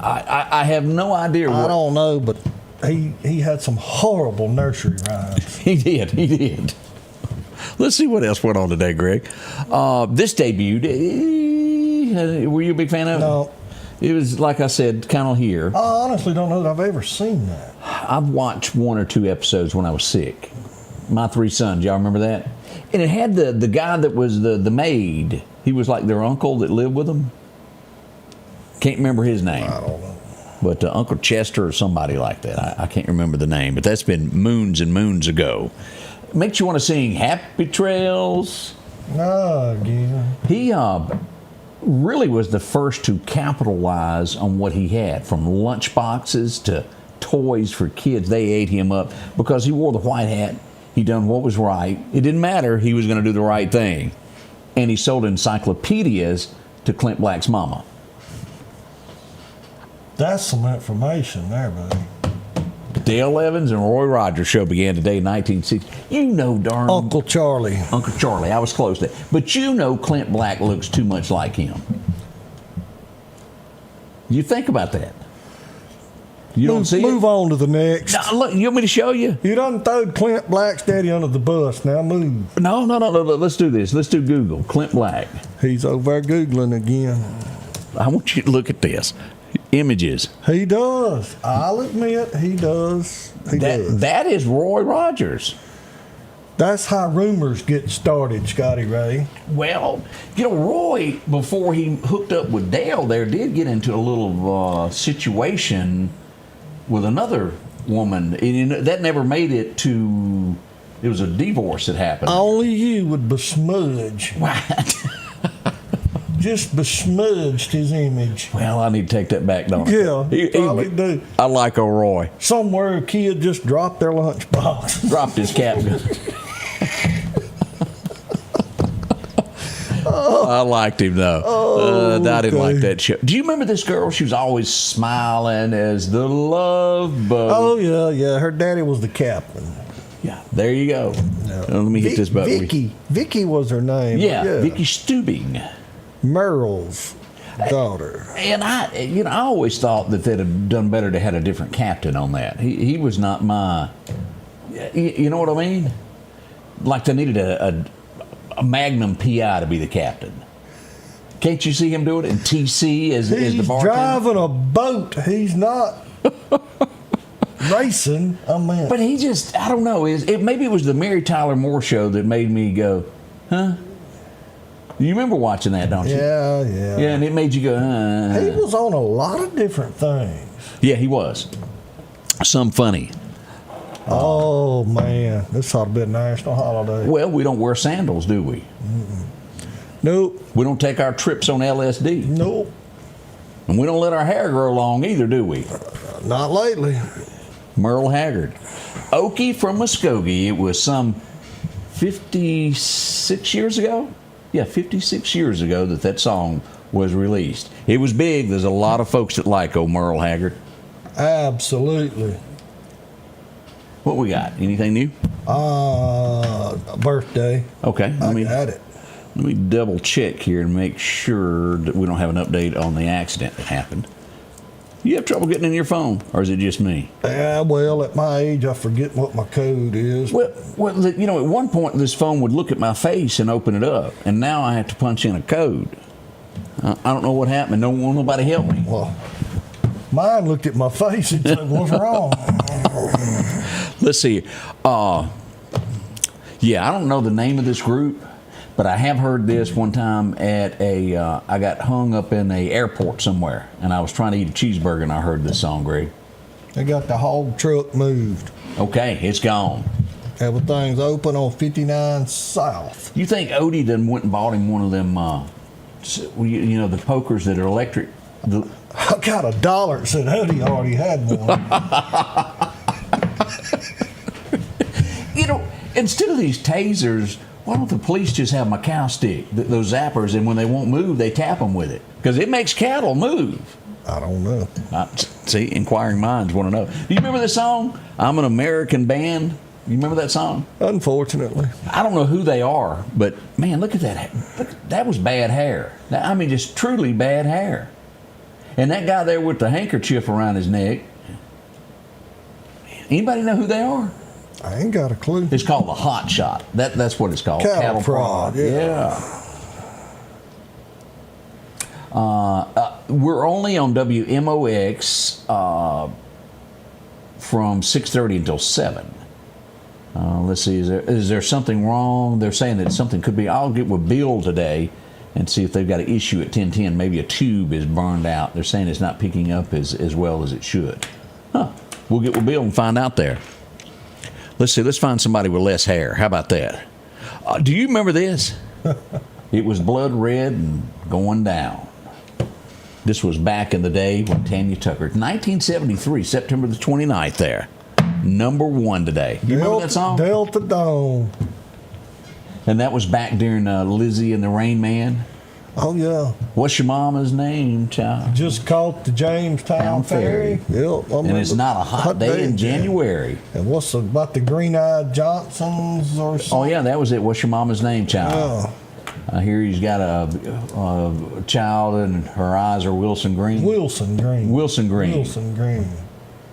Speaker 2: I have no idea.
Speaker 3: I don't know, but he had some horrible nursery rhymes.
Speaker 2: He did. Let's see what else went on today, Greg. This debuted. Were you a big fan of it?
Speaker 3: No.
Speaker 2: It was, like I said, kind of here.
Speaker 3: I honestly don't know that I've ever seen that.
Speaker 2: I've watched 1 or 2 episodes when I was sick. My 3 Sons, y'all remember that? And it had the guy that was the maid. He was like their uncle that lived with them. Can't remember his name.
Speaker 3: I don't know.
Speaker 2: But Uncle Chester or somebody like that. I can't remember the name, but that's been moons and moons ago. Makes you want to sing Happy Trails.
Speaker 3: No, again.
Speaker 2: He really was the first to capitalize on what he had, from lunch boxes to toys for kids. They ate him up because he wore the white hat. He done what was right. It didn't matter. He was going to do the right thing. And he sold encyclopedias to Clint Black's mama.
Speaker 3: That's some information there, buddy.
Speaker 2: Dale Evans and Roy Rogers show began today in 1960. You know darn...
Speaker 3: Uncle Charlie.
Speaker 2: Uncle Charlie. I was close to that. But you know Clint Black looks too much like him. You think about that. You don't see
Speaker 3: Move on to the next.
Speaker 2: No, look, you want me to show you?
Speaker 3: You done throw Clint Black's daddy under the bus. Now move.
Speaker 2: No. Let's do this. Let's do Google. Clint Black.
Speaker 3: He's over there Googling again.
Speaker 2: I want you to look at this. Images.
Speaker 3: He does. I'll admit he does. He does.
Speaker 2: That is Roy Rogers.
Speaker 3: That's how rumors get started, Scotty Ray.
Speaker 2: Well, Roy, before he hooked up with Dale there, did get into a little situation with another woman. And that never made it to... It was a divorce that happened.
Speaker 3: Only you would besmudge.
Speaker 2: What?
Speaker 3: Just besmudged his image.
Speaker 2: Well, I need to take that back, don't I?
Speaker 3: Yeah, you probably do.
Speaker 2: I like old Roy.
Speaker 3: Somewhere a kid just dropped their lunchbox.
Speaker 2: Dropped his cap gun. I liked him, though. I didn't like that show. Do you remember this girl? She was always smiling as the love bug.
Speaker 3: Oh, yeah. Her daddy was the captain.
Speaker 2: Yeah, there you go. No. Let me hit this button.
Speaker 3: Vicky was her name.
Speaker 2: Yeah, Vicky Stubing.
Speaker 3: Merle's daughter.
Speaker 2: And I always thought that they'd have done better to have a different captain on that. He was not my... You know what I mean? Like they needed a Magnum PI to be the captain. Can't you see him do it? And TC as the bartender?
Speaker 3: He's driving a boat. He's not racing.
Speaker 2: But he just, I don't know. Maybe it was the Mary Tyler Moore show that made me go, huh? You remember watching that, don't you?
Speaker 3: Yeah.
Speaker 2: Yeah, and it made you go,
Speaker 3: He was on a lot of different things.
Speaker 2: Yeah, he was. Some funny.
Speaker 3: Oh, man. This ought to be a national holiday.
Speaker 2: Well, we don't wear sandals, do we?
Speaker 3: Mm-mm. Nope.
Speaker 2: We don't take our trips on LSD.
Speaker 3: Nope.
Speaker 2: And we don't let our hair grow long either, do we?
Speaker 3: Not lately.
Speaker 2: Merle Haggard. Okie from Muskogee. It was some 56 years ago? Yeah, 56 years ago that song was released. It was big. There's a lot of folks that like old Merle Haggard.
Speaker 3: Absolutely.
Speaker 2: What we got? Anything new?
Speaker 3: A birthday.
Speaker 2: Okay.
Speaker 3: I got it.
Speaker 2: Let me double check here and make sure that we don't have an update on the accident that happened. You have trouble getting in your phone, or is it just me?
Speaker 3: Yeah, well, at my age, I forget what my code is.
Speaker 2: Well, you know, at one point, this phone would look at my face and open it up, and now I have to punch in a code. I don't know what happened. Nobody help me.
Speaker 3: Well, mine looked at my face and said, "What's wrong?"
Speaker 2: Let's see. Yeah, I don't know the name of this group, but I have heard this one time at I got hung up in a airport somewhere, and I was trying to eat a cheeseburger, and I heard this song, Greg.
Speaker 3: They got the hog truck moved.
Speaker 2: Okay, it's gone.
Speaker 3: Everything's open on 59 South.
Speaker 2: You think Odie done went and bought him one of them, you know, the pokers that are electric?
Speaker 3: I got $1 that said Odie already had one.
Speaker 2: You know, instead of these tasers, why don't the police just have my cow stick, those zappers, and when they won't move, they tap them with it? Because it makes cattle move.
Speaker 3: I don't know.
Speaker 2: See, inquiring minds want to know. Do you remember this song? I'm an American Band. You remember that song?
Speaker 3: Unfortunately.
Speaker 2: I don't know who they are, but man, look at that. That was bad hair. I mean, just truly bad hair. And that guy there with the handkerchief around his neck. Anybody know who they are?
Speaker 3: I ain't got a clue.
Speaker 2: It's called the Hot Shot. That's what it's called.
Speaker 3: Cattle prod.
Speaker 2: Yeah. We're only on WMOX from 6:30 until 7. Let's see. Is there something wrong? They're saying that something could be. I'll get with Bill today and see if they've got an issue at 1010. Maybe a tube is burned out. They're saying it's not picking up as well as it should. Huh. We'll get with Bill and find out there. Let's see. Let's find somebody with less hair. How about that? Do you remember this? It was blood red and going down. This was back in the day when Tanya Tucker, 1973, September the 29th there. #1 today. You remember that song?
Speaker 3: Delta Dawn.
Speaker 2: And that was back during Lizzie and the Rain Man.
Speaker 3: Oh, yeah.
Speaker 2: What's your mama's name, child?
Speaker 3: Just caught the Jamestown Ferry. Yep.
Speaker 2: And it's not a hot day in January.
Speaker 3: And what's about the Green-Eyed Johnsons or something?
Speaker 2: Oh, yeah, that was it. What's your mama's name, child?
Speaker 3: Yeah.
Speaker 2: I hear he's got a child and her eyes are Wilson Green.
Speaker 3: Wilson Green.
Speaker 2: Wilson Green.
Speaker 3: Wilson Green.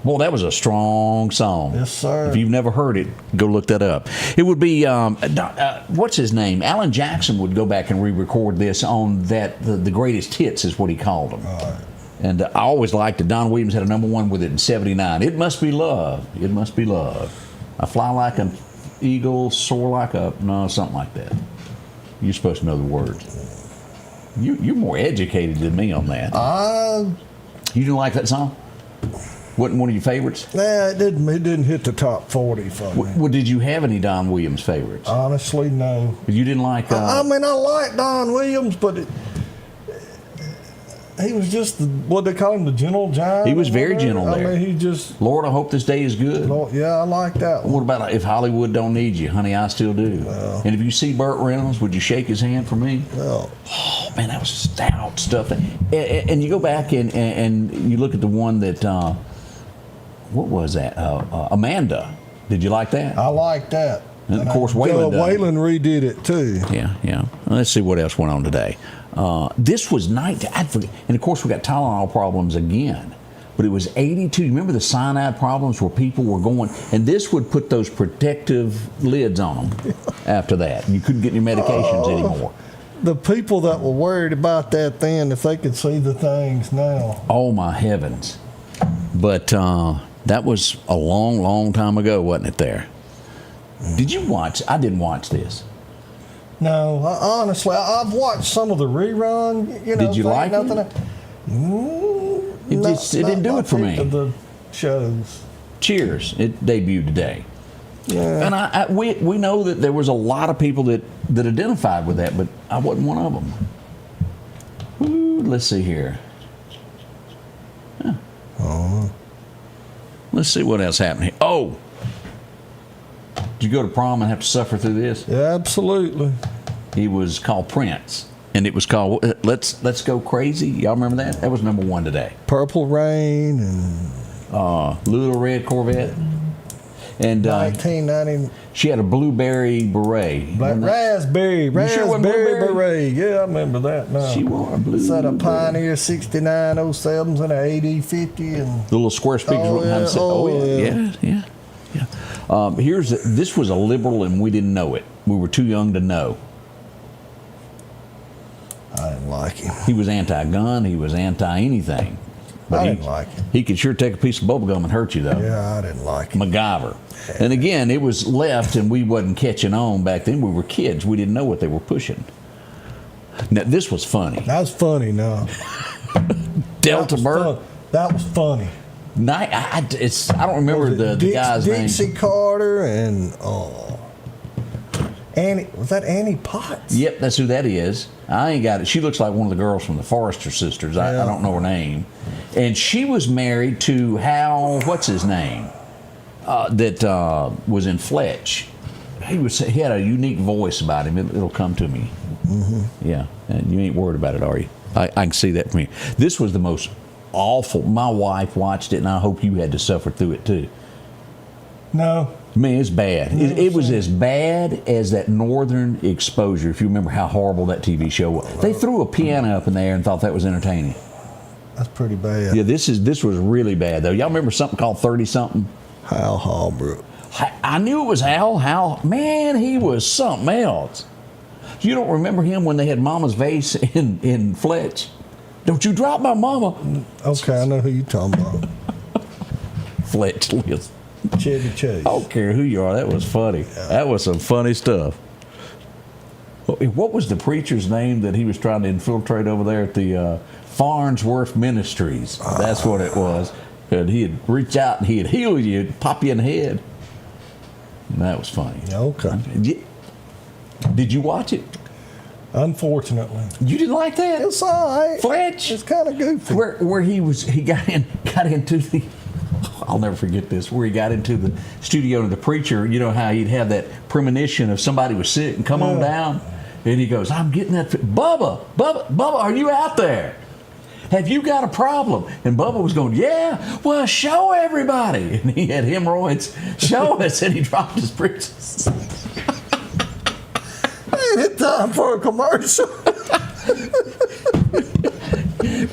Speaker 2: Boy, that was a strong song.
Speaker 3: Yes, sir.
Speaker 2: If you've never heard it, go look that up. It would be, what's his name? Alan Jackson would go back and re-record this on the greatest hits is what he called them.
Speaker 3: All right.
Speaker 2: And I always liked it. Don Williams had a #1 with it in 79. It Must Be Love. It Must Be Love. I fly like an eagle, soar like something like that. You're supposed to know the words. You're more educated than me on that. You didn't like that song? Wasn't one of your favorites?
Speaker 3: Nah, it didn't hit the top 40 for me.
Speaker 2: Well, did you have any Don Williams favorites?
Speaker 3: Honestly, no.
Speaker 2: You didn't like...
Speaker 3: I mean, I like Don Williams, but he was just, what they call him, the gentle giant?
Speaker 2: He was very gentle there.
Speaker 3: I mean, he just...
Speaker 2: Lord, I hope this day is good.
Speaker 3: Lord, yeah, I like that one.
Speaker 2: What about If Hollywood Don't Need You? Honey, I Still Do.
Speaker 3: Well,
Speaker 2: and if you see Burt Reynolds, would you shake his hand for me?
Speaker 3: Well,
Speaker 2: oh, man, that was stout stuff. And you go back and you look at the one that... what was that? Amanda. Did you like that?
Speaker 3: I like that.
Speaker 2: And of course, Waylon
Speaker 3: redid it too.
Speaker 2: Yeah. Let's see what else went on today. This was 19. I forget. And of course, we got Tylenol problems again. But it was 82. You remember the cyanide problems where people were going, and this would put those protective lids on them after that. You couldn't get your medications anymore.
Speaker 3: The people that were worried about that then, if they could see the things now.
Speaker 2: Oh, my heavens. But that was a long, long time ago, wasn't it there? Did you watch? I didn't watch this.
Speaker 3: No, honestly, I've watched some of the rerun.
Speaker 2: Did you like it? It didn't do it for me.
Speaker 3: The shows.
Speaker 2: Cheers. It debuted today.
Speaker 3: Yeah.
Speaker 2: And we know that there was a lot of people that identified with that, but I wasn't one of them. Ooh, let's see here. Huh.
Speaker 3: Oh.
Speaker 2: Let's see what else happened here. Oh! Did you go to prom and have to suffer through this?
Speaker 3: Yeah, absolutely.
Speaker 2: He was called Prince, and it was called Let's Go Crazy. Y'all remember that? That was #1 today.
Speaker 3: Purple Rain and
Speaker 2: Little Red Corvette. And
Speaker 3: 1990.
Speaker 2: She had a blueberry beret.
Speaker 3: Raspberry beret. Yeah, I remember that now.
Speaker 2: She wore a blue.
Speaker 3: Set a Pioneer 69, 07s, and an 80, 50. And
Speaker 2: the little square speakers. Yeah. This was a liberal, and we didn't know it. We were too young to know.
Speaker 3: I didn't like him.
Speaker 2: He was anti-gun. He was anti-anything. But
Speaker 3: I didn't like him.
Speaker 2: He could sure take a piece of bubble gum and hurt you, though.
Speaker 3: Yeah, I didn't like him.
Speaker 2: MacGyver. And again, it was left, and we wasn't catching on back then. We were kids. We didn't know what they were pushing. Now, this was funny.
Speaker 3: That was funny, no.
Speaker 2: Delta Burke.
Speaker 3: That was funny.
Speaker 2: I don't remember the guy's name.
Speaker 3: Dixie Carter and Annie. Was that Annie Potts?
Speaker 2: Yep, that's who that is. I ain't got it. She looks like one of the girls from the Forrester Sisters. I don't know her name. And she was married to Hal, what's his name? That was in Fletch. He had a unique voice about him. It'll come to me.
Speaker 3: Mm-hmm.
Speaker 2: Yeah, and you ain't worried about it, are you? I can see that from you. This was the most awful. My wife watched it, and I hope you had to suffer through it too.
Speaker 3: No.
Speaker 2: Man, it's bad. It was as bad as that Northern Exposure, if you remember how horrible that TV show was. They threw a piano up in there and thought that was entertaining.
Speaker 3: That's pretty bad.
Speaker 2: Yeah, this was really bad, though. Y'all remember something called 30-something?
Speaker 3: Hal Holbrook.
Speaker 2: I knew it was Hal. Man, he was something else. You don't remember him when they had Mama's vase in Fletch? Don't you drop my mama.
Speaker 3: Okay, I know who you're talking about.
Speaker 2: Fletch Liz.
Speaker 3: Chevy Chase.
Speaker 2: I don't care who you are. That was funny. Yeah. That was some funny stuff. What was the preacher's name that he was trying to infiltrate over there at the Farnsworth Ministries? That's what it was. And he'd reach out and he'd heal you, pop you in the head. And that was funny.
Speaker 3: Okay.
Speaker 2: Did you watch it?
Speaker 3: Unfortunately.
Speaker 2: You didn't like that?
Speaker 3: It's all right.
Speaker 2: Fletch?
Speaker 3: It's kind of goofy.
Speaker 2: Where he got into the... I'll never forget this, where he got into the studio and the preacher, you know how he'd have that premonition of somebody was sick and come on down, and he goes, I'm getting that, Bubba, are you out there? Have you got a problem? And Bubba was going, yeah, well, show everybody. And he had hemorrhoids. Show us. And he dropped his preachers.
Speaker 3: Ain't it time for a commercial?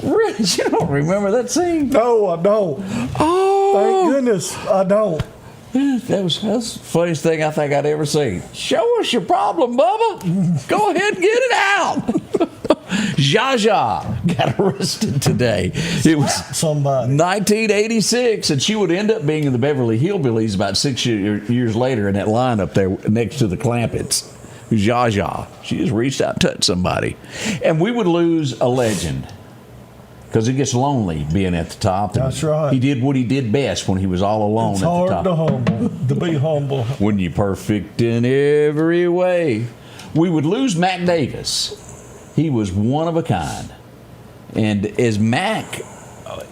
Speaker 2: Really? You don't remember that scene?
Speaker 3: No, I don't.
Speaker 2: Oh.
Speaker 3: Thank goodness I don't.
Speaker 2: That's the funniest thing I think I'd ever seen. Show us your problem, Bubba. Go ahead and get it out. Zsa Zsa got arrested today. It was
Speaker 3: somebody
Speaker 2: 1986, and she would end up being in the Beverly Hillbillies about 6 years later in that line up there next to the Clampetts. Zsa Zsa. She just reached out and touched somebody. And we would lose a legend. Because it gets lonely being at the top.
Speaker 3: That's right.
Speaker 2: He did what he did best when he was all alone
Speaker 3: it's
Speaker 2: at the top.
Speaker 3: It's hard to be humble.
Speaker 2: When you're perfect in every way. We would lose Mac Davis. He was one of a kind. And as Mac,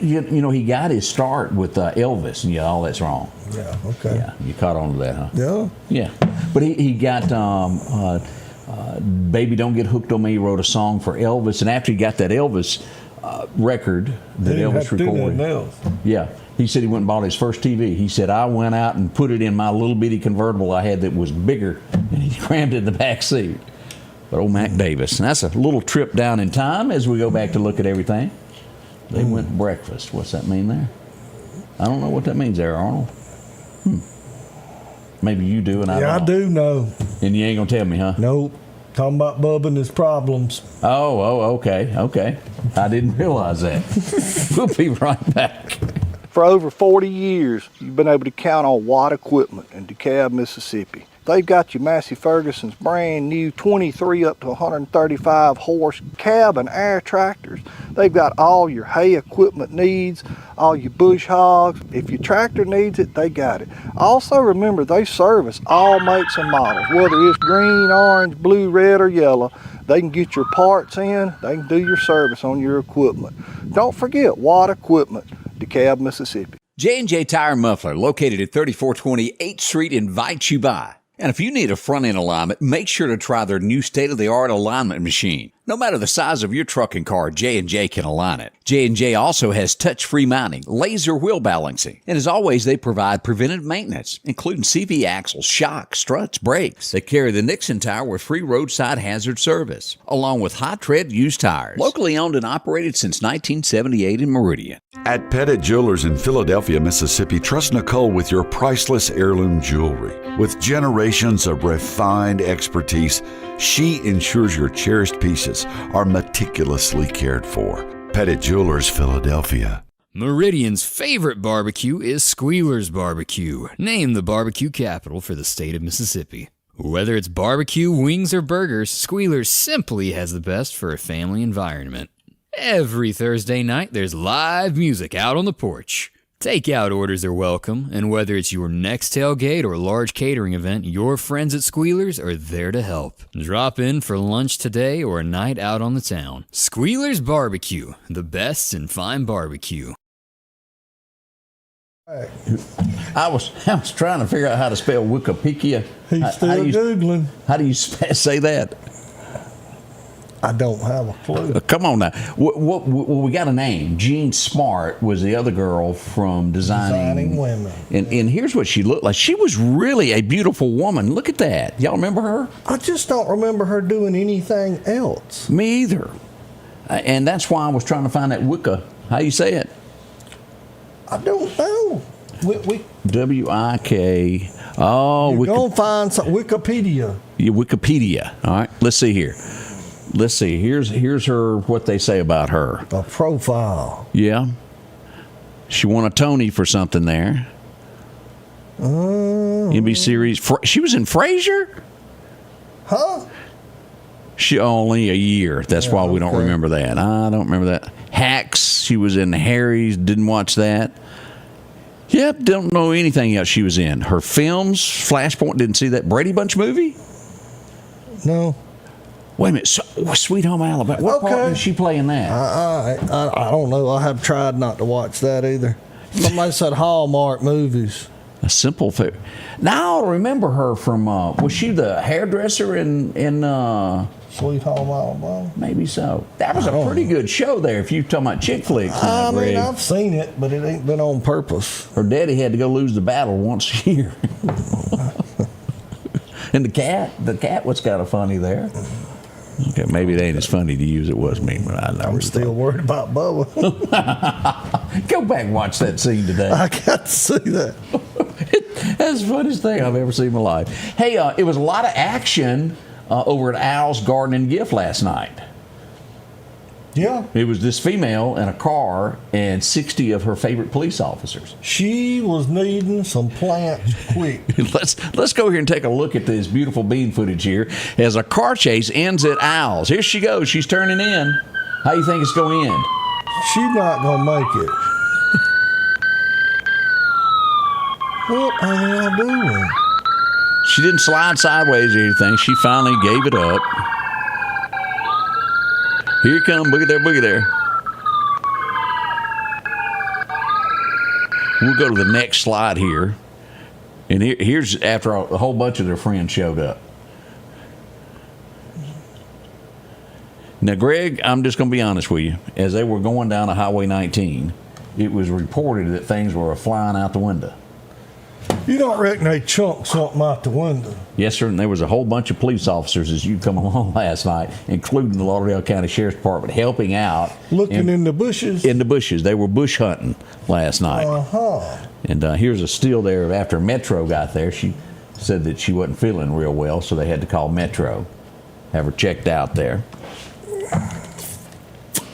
Speaker 2: you know, he got his start with Elvis, and all that's wrong.
Speaker 3: Yeah, okay.
Speaker 2: Yeah, you caught on to that, huh?
Speaker 3: Yeah.
Speaker 2: Yeah. But he got Baby Don't Get Hooked on Me. He wrote a song for Elvis, and after he got that Elvis record that Elvis recorded. Yeah. He said he went and bought his first TV. He said, I went out and put it in my little bitty convertible I had that was bigger, and he crammed it in the back seat. But old Mac Davis. And that's a little trip down in time as we go back to look at everything. They went breakfast. What's that mean there? I don't know what that means there, Arnold. Maybe you do, and I don't.
Speaker 3: Yeah, I do know.
Speaker 2: And you ain't going to tell me, huh?
Speaker 3: Nope. Talking about Bubba and his problems.
Speaker 2: Oh, okay. I didn't realize that. We'll be right back.
Speaker 14: For over 40 years, you've been able to count on Watt Equipment in DeKalb, Mississippi. They've got your Massey Ferguson's brand new 23 up to 135 horse cab and air tractors. They've got all your hay equipment needs, all your bush hogs. If your tractor needs it, they got it. Also remember, they service all makes and models, whether it's green, orange, blue, red, or yellow. They can get your parts in, they can do your service on your equipment. Don't forget Watt Equipment, DeKalb, Mississippi.
Speaker 15: J&J Tire and Muffler, located at 3420 8th Street, invites you by. And if you need a front-end alignment, make sure to try their new state-of-the-art alignment machine. No matter the size of your truck and car, J&J can align it. J&J also has touch-free mounting, laser wheel balancing, and as always, they provide preventive maintenance, including CV axles, shocks, struts, brakes. They carry the Nixon tire with free roadside hazard service, along with high-tread used tires. Locally owned and operated since 1978 in Meridian.
Speaker 16: At Pettit Jewelers in Philadelphia, Mississippi, trust Nicole with your priceless heirloom jewelry. With generations of refined expertise, she ensures your cherished pieces are meticulously cared for. Pettit Jewelers, Philadelphia.
Speaker 17: Meridian's favorite barbecue is Squealer's Barbecue, named the barbecue capital for the state of Mississippi. Whether it's barbecue, wings, or burgers, Squealer's simply has the best for a family environment. Every Thursday night, there's live music out on the porch. Takeout orders are welcome, and whether it's your next tailgate or large catering event, your friends at Squealer's are there to help. Drop in for lunch today or a night out on the town. Squealer's Barbecue, the best in fine barbecue.
Speaker 2: I was trying to figure out how to spell Wikipedia.
Speaker 3: He's still Googling.
Speaker 2: How do you say that?
Speaker 3: I don't have a clue.
Speaker 2: Come on now. We got a name. Jean Smart was the other girl from Designing
Speaker 3: Women.
Speaker 2: And here's what she looked like. She was really a beautiful woman. Look at that. Y'all remember her?
Speaker 3: I just don't remember her doing anything else.
Speaker 2: Me either. And that's why I was trying to find that Wicca. How you say it?
Speaker 3: I don't know.
Speaker 2: W-I-K. Oh,
Speaker 3: you're going to find some Wikipedia.
Speaker 2: Yeah, Wikipedia. All right. Let's see here. Let's see. Here's her. What they say about her.
Speaker 3: A profile.
Speaker 2: Yeah. She won a Tony for something there. NBC series. She was in Frasier.
Speaker 3: Huh?
Speaker 2: She only a year. That's why we don't remember that. I don't remember that. Hacks. She was in Harry's. Didn't watch that. Yep. Don't know anything else she was in. Her films. Flashpoint. Didn't see that. Brady Bunch movie.
Speaker 3: No.
Speaker 2: Wait a minute. Sweet Home Alabama. What part did she play in that?
Speaker 3: I don't know. I have tried not to watch that either. Somebody said Hallmark movies.
Speaker 2: A simple thing. Now I remember her from. Was she the hairdresser in
Speaker 3: Sweet Home Alabama?
Speaker 2: Maybe so. That was a pretty good show there. If you're talking about chick flicks.
Speaker 3: I mean, I've seen it, but it ain't been on purpose.
Speaker 2: Her daddy had to go lose the battle once a year. And the cat was kind of funny there. Okay, maybe it ain't as funny to you as it was me, but I'm
Speaker 3: still worried about Bubba.
Speaker 2: Go back and watch that scene today.
Speaker 3: I got to see that.
Speaker 2: That's the funniest thing I've ever seen in my life. Hey, it was a lot of action over at Al's Garden and Gift last night.
Speaker 3: Yeah.
Speaker 2: It was this female in a car and 60 of her favorite police officers.
Speaker 3: She was needing some plants quick.
Speaker 2: Let's go here and take a look at this beautiful bean footage here as a car chase ends at Al's. Here she goes. She's turning in. How do you think it's going to end?
Speaker 3: She's not going to make it. What are y'all doing?
Speaker 2: She didn't slide sideways or anything. She finally gave it up. Here you come, boogie there, boogie there. We'll go to the next slide here. And here's after a whole bunch of their friends showed up. Now, Greg, I'm just going to be honest with you. As they were going down to Highway 19, it was reported that things were flying out the window.
Speaker 3: You don't reckon they chunked something out the window?
Speaker 2: Yes, sir. And there was a whole bunch of police officers as you come along last night, including the Lauderdale County Sheriff's Department, helping out.
Speaker 3: Looking in the bushes?
Speaker 2: In the bushes. They were bush hunting last night.
Speaker 3: Uh-huh.
Speaker 2: And here's a still there after Metro got there. She said that she wasn't feeling real well, so they had to call Metro, have her checked out there.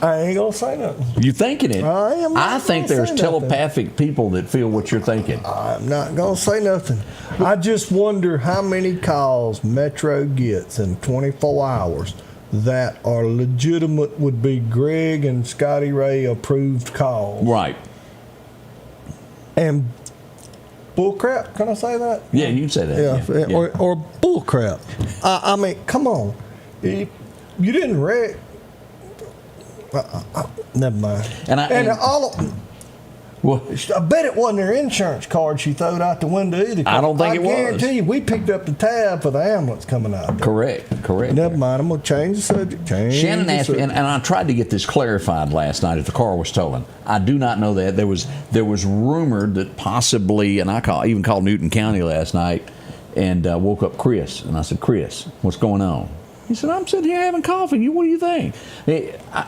Speaker 3: I ain't gonna say nothing.
Speaker 2: You thinking it? I think there's telepathic people that feel what you're thinking.
Speaker 3: I'm not gonna say nothing. I just wonder how many calls Metro gets in 24 hours that are legitimate, would be Greg and Scotty Ray approved calls.
Speaker 2: Right.
Speaker 3: And bullcrap, can I say that?
Speaker 2: Yeah, you can say that.
Speaker 3: Yeah. Or bullcrap. I mean, come on. You didn't wreck. Never mind.
Speaker 2: Well,
Speaker 3: I bet it wasn't her insurance card she threw out the window either.
Speaker 2: I don't think it was.
Speaker 3: I guarantee you, we picked up the tab for the ambulance coming out there.
Speaker 2: Correct.
Speaker 3: Never mind, I'm going to change the subject.
Speaker 2: Shannon asked me, and I tried to get this clarified last night if the car was stolen. I do not know that. There was rumored that possibly, and I even called Newton County last night and woke up Chris. And I said, Chris, what's going on? He said, I'm sitting here having coffee. What do you think?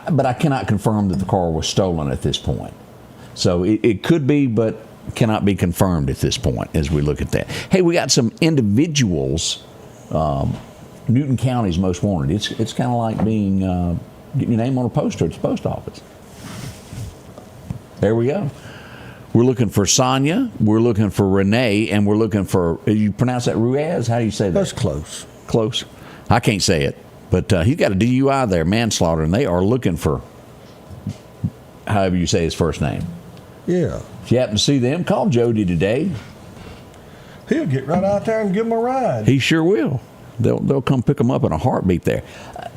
Speaker 2: But I cannot confirm that the car was stolen at this point. So it could be, but cannot be confirmed at this point as we look at that. Hey, we got some individuals, Newton County's most wanted. It's kind of like being getting your name on a poster at the post office. There we go. We're looking for Sonia, we're looking for Renee, and we're looking for, you pronounce that Ruiz? How do you say that?
Speaker 3: That's close.
Speaker 2: Close. I can't say it, but he's got a DUI there, manslaughter, and they are looking for, however you say his first name.
Speaker 3: Yeah.
Speaker 2: If you happen to see them, call Jody today.
Speaker 3: He'll get right out there and give them a ride.
Speaker 2: He sure will. They'll come pick them up in a heartbeat there.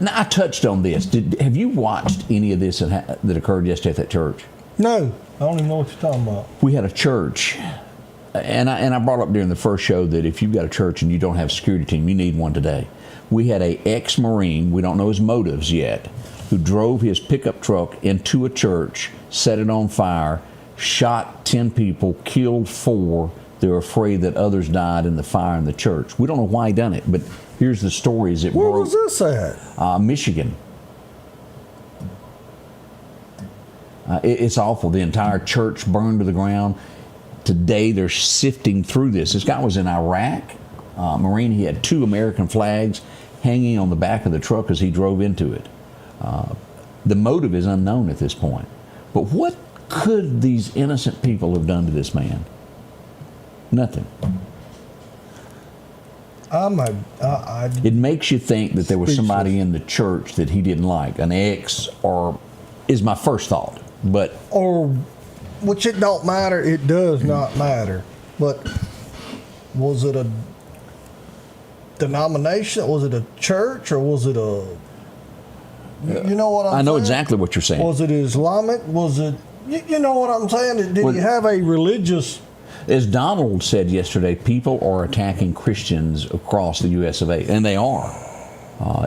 Speaker 2: Now, I touched on this. Have you watched any of this that occurred yesterday at that church?
Speaker 3: No. I don't even know what you're talking about.
Speaker 2: We had a church, and I brought up during the first show that if you've got a church and you don't have a security team, you need one today. We had a ex-Marine, we don't know his motives yet, who drove his pickup truck into a church, set it on fire, shot 10 people, killed 4. They were afraid that others died in the fire in the church. We don't know why he done it, but here's the story as it broke.
Speaker 3: Where was this at?
Speaker 2: Michigan. It's awful. The entire church burned to the ground. Today they're sifting through this. This guy was in Iraq, Marine. He had 2 American flags hanging on the back of the truck as he drove into it. The motive is unknown at this point. But what could these innocent people have done to this man? Nothing.
Speaker 3: It
Speaker 2: makes you think that there was somebody in the church that he didn't like, an ex, or is my first thought. But
Speaker 3: which it don't matter. It does not matter. But was it a denomination? Was it a church, or was it a? You know what I'm saying?
Speaker 2: I know exactly what you're saying.
Speaker 3: Was it Islamic? Was it? You know what I'm saying? Did he have a religious?
Speaker 2: As Donald said yesterday, people are attacking Christians across the U.S. of A., and they are.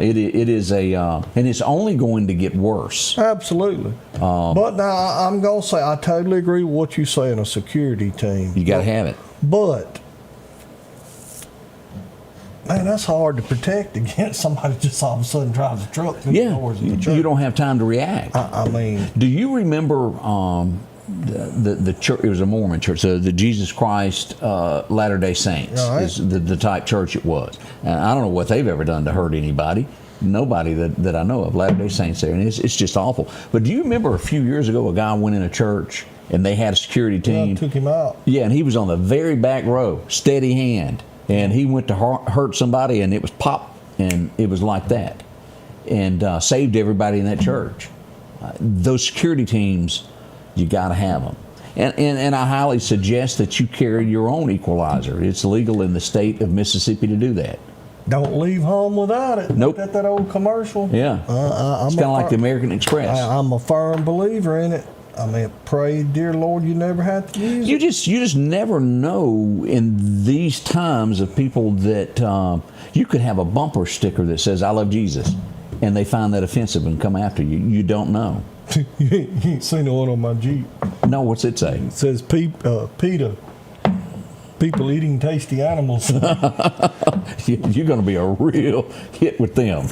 Speaker 2: It is and it's only going to get worse.
Speaker 3: Absolutely. But now I'm going to say I totally agree with what you say in a security team.
Speaker 2: You got to have it.
Speaker 3: But man, that's hard to protect against somebody just all of a sudden drives a truck through the doors of the church.
Speaker 2: You don't have time to react.
Speaker 3: I mean,
Speaker 2: do you remember the church? It was a Mormon church, the Jesus Christ Latter-day Saints is the type church it was. And I don't know what they've ever done to hurt anybody. Nobody that I know of. Latter-day Saints there, and it's just awful. But do you remember a few years ago a guy went in a church and they had a security team?
Speaker 3: Yeah, took him out.
Speaker 2: Yeah, and he was on the very back row, steady hand, and he went to hurt somebody, and it was pop, and it was like that, and saved everybody in that church. Those security teams, you got to have them. And I highly suggest that you carry your own equalizer. It's legal in the state of Mississippi to do that.
Speaker 3: Don't leave home without it.
Speaker 2: Nope.
Speaker 3: That old commercial.
Speaker 2: Yeah. It's kind of like the American Express.
Speaker 3: I'm a firm believer in it. I mean, pray, dear Lord, you never have to use it.
Speaker 2: You just never know in these times of people that you could have a bumper sticker that says, I love Jesus, and they find that offensive and come after you. You don't know.
Speaker 3: You ain't seen the one on my Jeep.
Speaker 2: No, what's it say?
Speaker 3: It says, PETA, people eating tasty animals.
Speaker 2: You're going to be a real hit with them.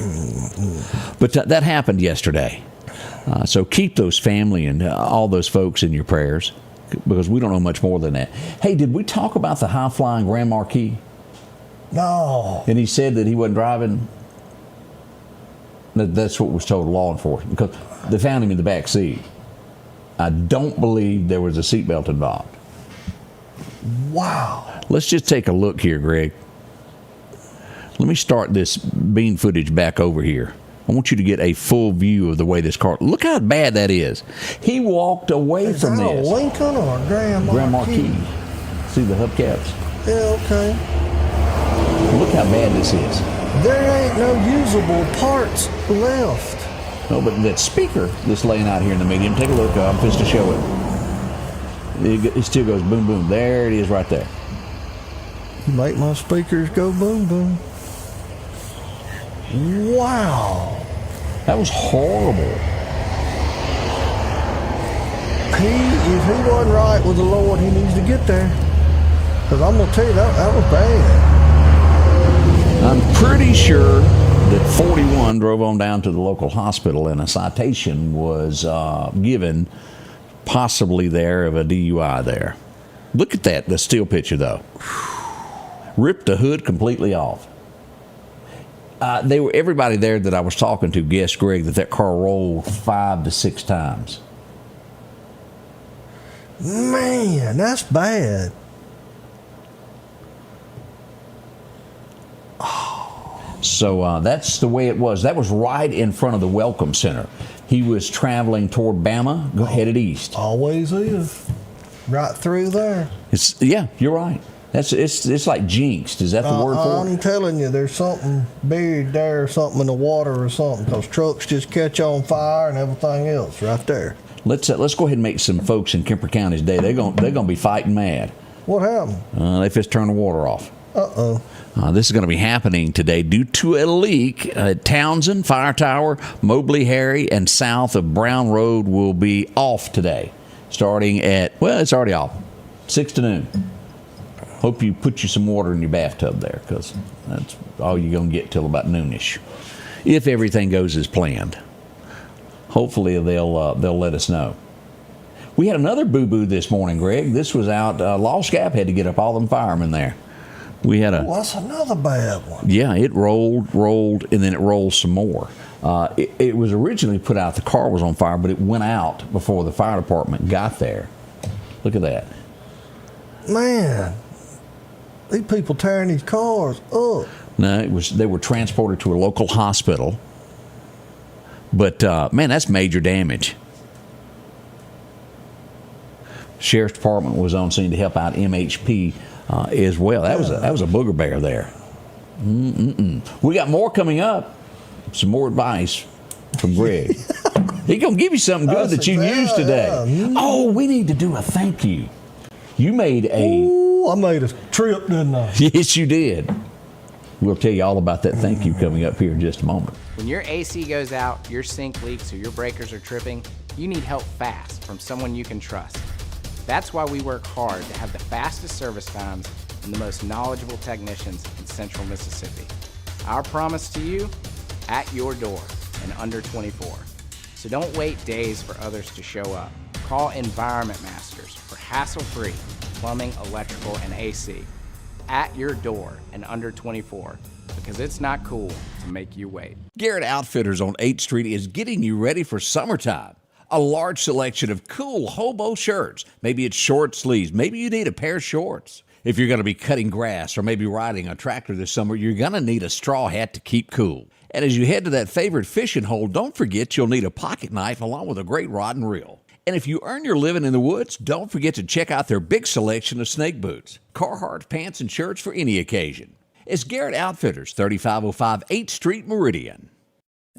Speaker 2: But that happened yesterday. So keep those family and all those folks in your prayers, because we don't know much more than that. Hey, did we talk about the high-flying Grand Marquis?
Speaker 3: No.
Speaker 2: And he said that he wasn't driving. That's what was told to law enforcement, because they found him in the back seat. I don't believe there was a seatbelt involved.
Speaker 3: Wow.
Speaker 2: Let's just take a look here, Greg. Let me start this bean footage back over here. I want you to get a full view of the way this car. Look how bad that is. He walked away from this.
Speaker 3: Is that a Lincoln or a Grand Marquis?
Speaker 2: Grand Marquis. See the hubcaps?
Speaker 3: Yeah, okay.
Speaker 2: Look how bad this is.
Speaker 3: There ain't no usable parts left.
Speaker 2: No, but that speaker that's laying out here in the medium, take a look. I'm supposed to show it. It still goes boom, boom. There it is right there.
Speaker 3: You make my speakers go boom, boom. Wow.
Speaker 2: That was horrible.
Speaker 3: If he wasn't right with the Lord, he needs to get there. Because I'm going to tell you, that was bad.
Speaker 2: I'm pretty sure that 41 drove on down to the local hospital and a citation was given, possibly there, of a DUI there. Look at that, the still picture though. Ripped the hood completely off. Everybody there that I was talking to guessed, Greg, that car rolled 5 to 6 times.
Speaker 3: Man, that's bad.
Speaker 2: So that's the way it was. That was right in front of the Welcome Center. He was traveling toward Bama, headed east.
Speaker 3: Always is. Right through there.
Speaker 2: Yeah, you're right. It's like jinxed. Is that the word for it?
Speaker 3: I'm telling you, there's something buried there, something in the water or something, because trucks just catch on fire and everything else right there.
Speaker 2: Let's go ahead and make some folks in Kemper County's day. They're gonna be fighting mad.
Speaker 3: What happened?
Speaker 2: They just turned the water off.
Speaker 3: Uh-oh.
Speaker 2: This is going to be happening today due to a leak at Townsend, Fire Tower, Mobley, Harry, and south of Brown Road will be off today, starting at, well, it's already off, 6 to noon. Hope you put you some water in your bathtub there, because that's all you're going to get till about noonish, if everything goes as planned. Hopefully they'll let us know. We had another boo-boo this morning, Greg. This was out, Lost Gap had to get up all them firemen there. We had
Speaker 3: that's another bad one.
Speaker 2: Yeah, it rolled, and then it rolled some more. It was originally put out, the car was on fire, but it went out before the fire department got there. Look at that. Man, these people tearing these cars up. No, they were transported to a local hospital. But, man, that's major damage. Sheriff's Department was on scene to help out MHP as well. That was a booger bear there. We got more coming up. Some more advice from Greg. He's going to give you something good that you can use today. Oh, we need to do a thank you. You made I made a trip, didn't I? Yes, you did. We'll tell you all about that thank you coming up here in just a moment.
Speaker 18: When your AC goes out, your sink leaks, or your breakers are tripping, you need help fast from someone you can trust. That's why we work hard to have the fastest service times and the most knowledgeable technicians in Central Mississippi. Our promise to you, at your door in under 24. So don't wait days for others to show up. Call Environment Masters for hassle-free plumbing, electrical, and AC. At your door in under 24, because it's not cool to make you wait.
Speaker 15: Garrett Outfitters on 8th Street is getting you ready for summertime. A large selection of cool hobo shirts. Maybe it's short sleeves. Maybe you need a pair of shorts. If you're going to be cutting grass or maybe riding a tractor this summer, you're going to need a straw hat to keep cool. And as you head to that favorite fishing hole, don't forget you'll need a pocket knife along with a great rod and reel. And if you earn your living in the woods, don't forget to check out their big selection of snake boots, Carhartt pants, and shirts for any occasion. It's Garrett Outfitters, 3505 8th Street, Meridian.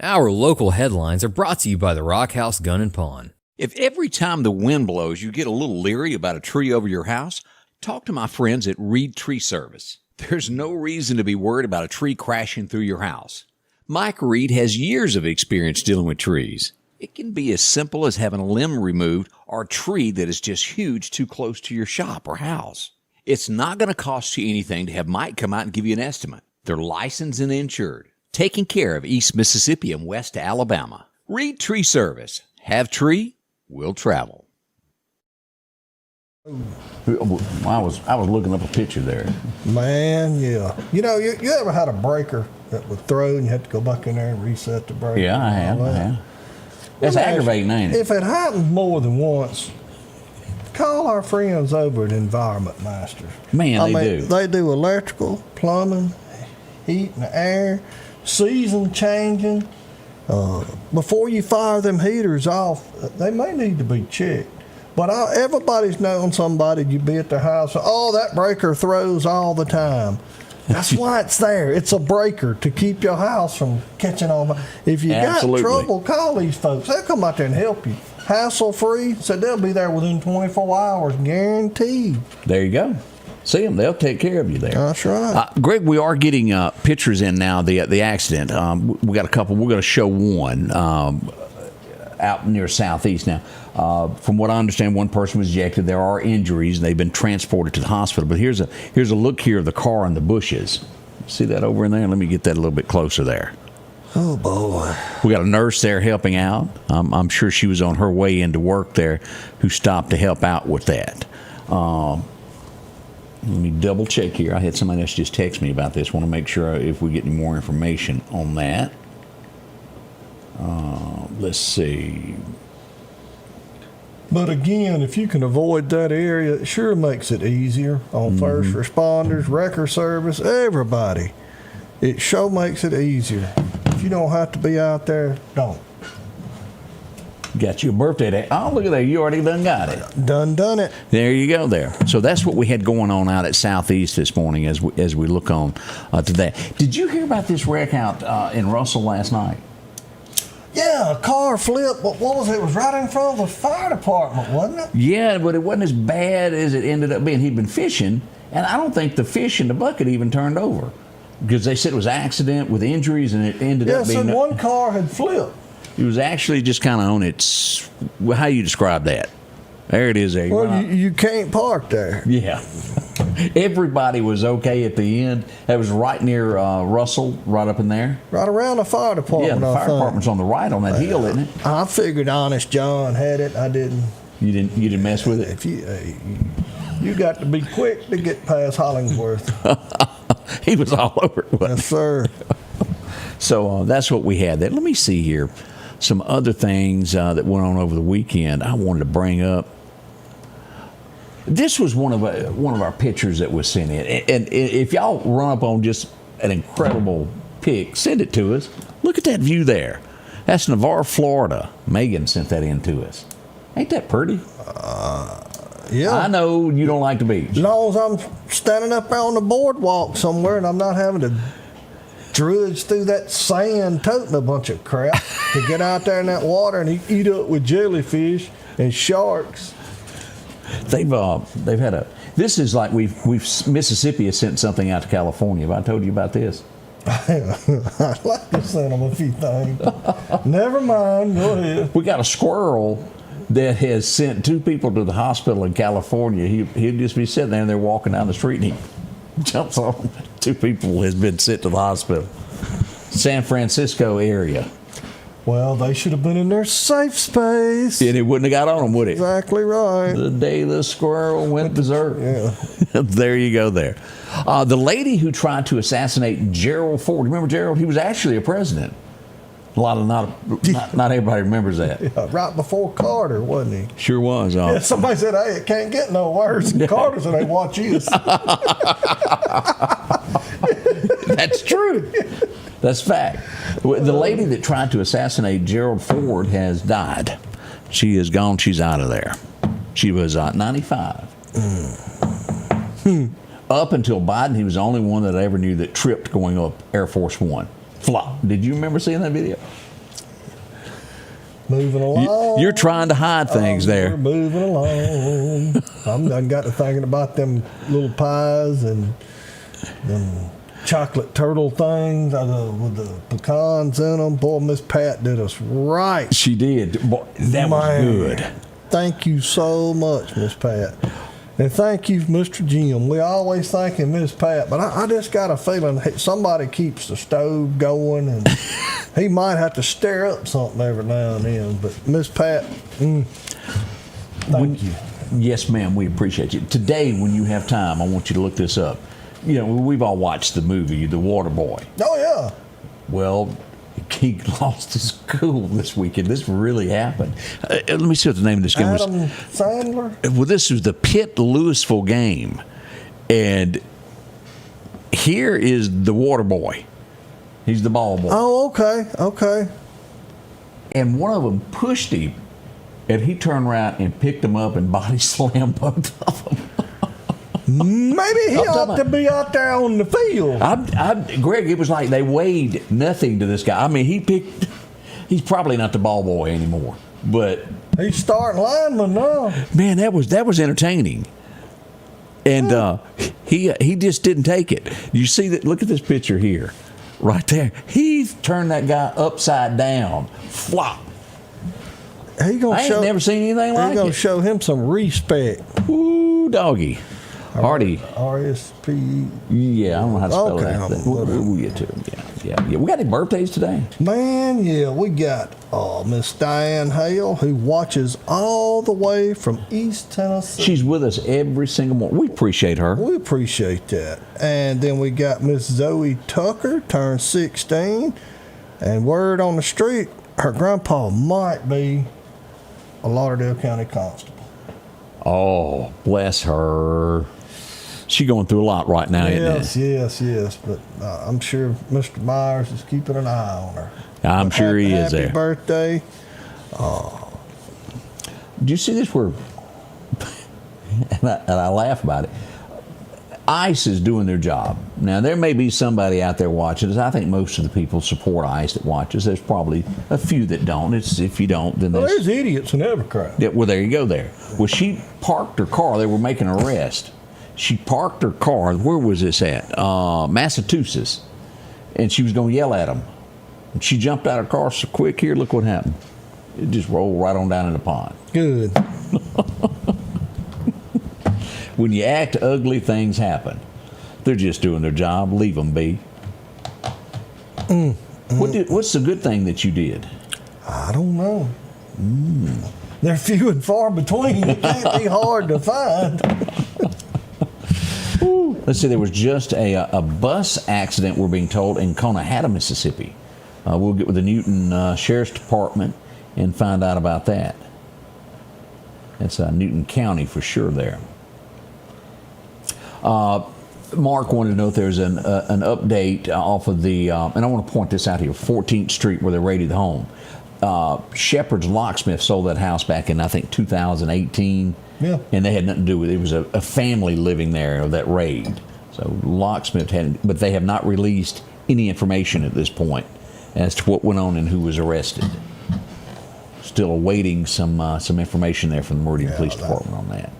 Speaker 17: Our local headlines are brought to you by the Rock House Gun and Pawn.
Speaker 15: If every time the wind blows you get a little leery about a tree over your house, talk to my friends at Reed Tree Service. There's no reason to be worried about a tree crashing through your house. Mike Reed has years of experience dealing with trees. It can be as simple as having a limb removed or a tree that is just huge too close to your shop or house. It's not going to cost you anything to have Mike come out and give you an estimate. They're licensed and insured, taking care of East Mississippi and West Alabama. Reed Tree Service. Have tree, will travel.
Speaker 2: I was looking up a picture there.
Speaker 3: Man, yeah. You know, you ever had a breaker that would throw and you had to go back in there and reset the breaker?
Speaker 2: Yeah, I have. That's aggravating, ain't it?
Speaker 3: If it happens more than once, call our friends over at Environment Masters.
Speaker 2: Man, they do.
Speaker 3: They do electrical, plumbing, heat and air, season changing. Before you fire them heaters off, they may need to be checked. But everybody's known somebody, you be at their house, that breaker throws all the time. That's why it's there. It's a breaker to keep your house from catching on fire. If you got trouble, call these folks. They'll come out there and help you. hassle-free. Said they'll be there within 24 hours, guaranteed.
Speaker 2: There you go. See them; they'll take care of you there.
Speaker 3: That's right.
Speaker 2: Greg, we are getting pictures in now. The accident. We got a couple. We're going to show one out near Southeast now. From what I understand, one person was ejected. There are injuries, and they've been transported to the hospital. But here's a look here of the car in the bushes. See that over in there? Let me get that a little bit closer there.
Speaker 3: Oh, boy.
Speaker 2: We got a nurse there helping out. I'm sure she was on her way into work there who stopped to help out with that. Let me double check here. I had somebody else just text me about this. Want to make sure if we get any more information on that. Let's see.
Speaker 3: But again, if you can avoid that area, it sure makes it easier on first responders, wrecker service, everybody. It sure makes it easier. If you don't have to be out there, don't.
Speaker 2: Got you a birthday day. Oh, look at that. You already done got it.
Speaker 3: Done it.
Speaker 2: There you go there. So that's what we had going on out at Southeast this morning as we look on to that. Did you hear about this wreck out in Russell last night?
Speaker 3: Yeah, a car flipped. What was it? It was right in front of the fire department, wasn't it?
Speaker 2: Yeah, but it wasn't as bad as it ended up being. He'd been fishing, and I don't think the fish in the bucket even turned over because they said it was an accident with injuries, and it ended up being...
Speaker 3: Yeah, so one car had flipped.
Speaker 2: It was actually just kind of on its... How you describe that? There it is there.
Speaker 3: Well, you can't park there.
Speaker 2: Yeah. Everybody was okay at the end. That was right near Russell, right up in there.
Speaker 3: Right around the fire department.
Speaker 2: Yeah, the fire department's on the right on that hill, isn't it?
Speaker 3: I figured Honest John had it. I didn't.
Speaker 2: You didn't mess with it?
Speaker 3: If you got to be quick to get past Hollingsworth.
Speaker 2: He was all over it.
Speaker 3: Yes, sir.
Speaker 2: So that's what we had there. Let me see here. Some other things that went on over the weekend I wanted to bring up. This was one of our pictures that was sent in. And if y'all run up on just an incredible pic, send it to us. Look at that view there. That's Navarre, Florida. Megan sent that in to us. Ain't that pretty?
Speaker 3: Yeah.
Speaker 2: I know you don't like the beach.
Speaker 3: As long as I'm standing up there on the boardwalk somewhere and I'm not having to drudge through that sand toting a bunch of crap to get out there in that water and eat up with jellyfish and sharks.
Speaker 2: They've had a... This is like Mississippi has sent something out to California. Have I told you about this?
Speaker 3: I'd like to send them a few things. Never mind. Go ahead.
Speaker 2: We got a squirrel that has sent 2 people to the hospital in California. He'd just be sitting there and they're walking down the street and he jumps on. 2 people has been sent to the hospital. San Francisco area.
Speaker 3: Well, they should have been in their safe space.
Speaker 2: And it wouldn't have got on them, would it?
Speaker 3: Exactly right.
Speaker 2: The day the squirrel went berserk.
Speaker 3: Yeah.
Speaker 2: There you go there. The lady who tried to assassinate Gerald Ford. Remember Gerald? He was actually a president. Not everybody remembers that.
Speaker 3: Yeah, right before Carter, wasn't he?
Speaker 2: Sure was.
Speaker 3: Yeah, somebody said, hey, it can't get no worse than Carter, so they watch you.
Speaker 2: That's true. That's fact. The lady that tried to assassinate Gerald Ford has died. She is gone. She's out of there. She was 95. Up until Biden, he was the only one that I ever knew that tripped going up Air Force One. Flop. Did you remember seeing that video?
Speaker 3: Moving along.
Speaker 2: You're trying to hide things there.
Speaker 3: We're moving along. I'm done got to thinking about them little pies and them chocolate turtle things with the pecans in them. Boy, Miss Pat did us right.
Speaker 2: She did. Boy, that was good.
Speaker 3: Thank you so much, Miss Pat. And thank you, Mr. Jim. We always thanking Miss Pat, but I just got a feeling somebody keeps the stove going, and he might have to stir up something every now and then. But Miss Pat, thank you.
Speaker 2: Yes, ma'am. We appreciate you. Today, when you have time, I want you to look this up. You know, we've all watched the movie, The Water Boy.
Speaker 3: Oh, yeah.
Speaker 2: Well, he lost his cool this weekend. This really happened. Let me see what the name of this game was.
Speaker 3: Adam Sandler?
Speaker 2: Well, this was the Pitt Louisville game. And here is the water boy. He's the ball boy.
Speaker 3: Oh, okay. And
Speaker 2: one of them pushed him, and he turned around and picked him up and body slammed both of them.
Speaker 3: Maybe he ought to be out there on the field.
Speaker 2: Greg, it was like they weighed nothing to this guy. I mean, he's probably not the ball boy anymore. But
Speaker 3: he's starting lineman now.
Speaker 2: Man, that was entertaining. And he just didn't take it. You see that? Look at this picture here, right there. He turned that guy upside down. Flop. I ain't never seen anything like it.
Speaker 3: He's gonna show him some respect.
Speaker 2: Ooh, doggy. Hardy.
Speaker 3: R-S-P-E.
Speaker 2: Yeah, I don't know how to spell that. We'll get to him. Yeah. We got any birthdays today?
Speaker 3: Man, yeah, we got Miss Diane Hale, who watches all the way from East Tennessee.
Speaker 2: She's with us every single morning. We appreciate her.
Speaker 3: We appreciate that. And then we got Miss Zoe Tucker, turned 16. And word on the street, her grandpa might be a Lauderdale County Constable.
Speaker 2: Oh, bless her. She's going through a lot right now, isn't it?
Speaker 3: Yes. But I'm sure Mr. Myers is keeping an eye on her.
Speaker 2: I'm sure he is there.
Speaker 3: Happy birthday.
Speaker 2: Do you see this? And I laugh about it. ICE is doing their job. Now, there may be somebody out there watching us. I think most of the people support ICE that watches. There's probably a few that don't. If you don't, then
Speaker 3: there's idiots in every crowd.
Speaker 2: Yeah, well, there you go there. Well, she parked her car. They were making an arrest. She parked her car. Where was this at? Massachusetts. And she was going to yell at them. And she jumped out of her car so quick. Here, look what happened. It just rolled right on down in the pond.
Speaker 3: Good.
Speaker 2: When you act ugly, things happen. They're just doing their job. Leave them be. What's the good thing that you did?
Speaker 3: I don't know. They're few and far between. It can't be hard to find.
Speaker 2: Let's see, there was just a bus accident, we're being told, in Conahatta, Mississippi. We'll get with the Newton Sheriff's Department and find out about that. That's Newton County for sure there. Mark wanted to know if there's an update off of the, and I want to point this out here, 14th Street where they raided the home. Shepherd's Locksmith sold that house back in, I think, 2018.
Speaker 3: Yeah.
Speaker 2: And they had nothing to do with it. It was a family living there of that raid. So Locksmith hadn't, but they have not released any information at this point as to what went on and who was arrested. Still awaiting some information there from the Meridian Police Department on that.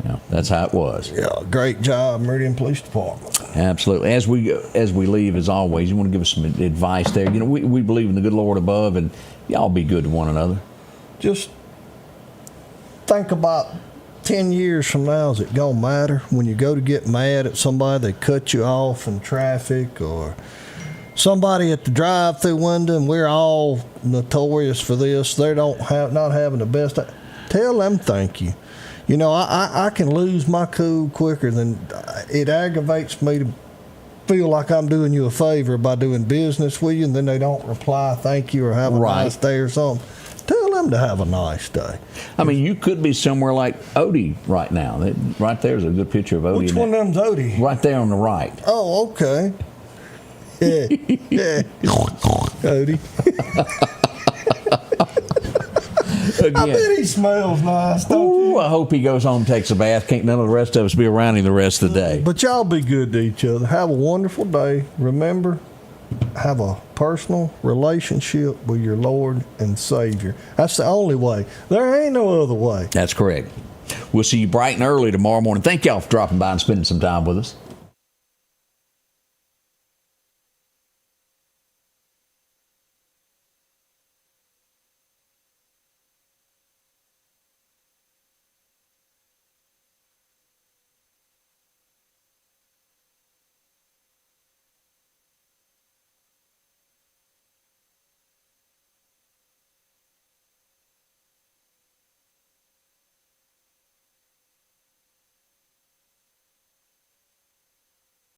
Speaker 2: Yeah, that's how it was.
Speaker 3: Yeah, great job, Meridian Police Department.
Speaker 2: Absolutely. As we leave, as always, you want to give us some advice there. You know, we believe in the good Lord above, and y'all be good to one another.
Speaker 3: Just think about 10 years from now, is it going to matter? When you go to get mad at somebody, they cut you off in traffic, or somebody at the drive-through window, and we're all notorious for this. They're not having the best. Tell them thank you. You know, I can lose my cool quicker than it aggravates me to feel like I'm doing you a favor by doing business with you, and then they don't reply thank you or have a nice day or something. Tell them to have a nice day.
Speaker 2: I mean, you could be somewhere like Odie right now. Right there's a good picture of Odie.
Speaker 3: Which one of them's Odie?
Speaker 2: Right there on the right.
Speaker 3: Oh, okay. Yeah. Odie.
Speaker 2: Again.
Speaker 3: I bet he smells nice, don't you?
Speaker 2: I hope he goes home and takes a bath. Can't none of the rest of us be around him the rest of the day.
Speaker 3: But y'all be good to each other. Have a wonderful day. Remember, have a personal relationship with your Lord and Savior. That's the only way. There ain't no other way.
Speaker 2: That's correct. We'll see you bright and early tomorrow morning. Thank y'all for dropping by and spending some time with us.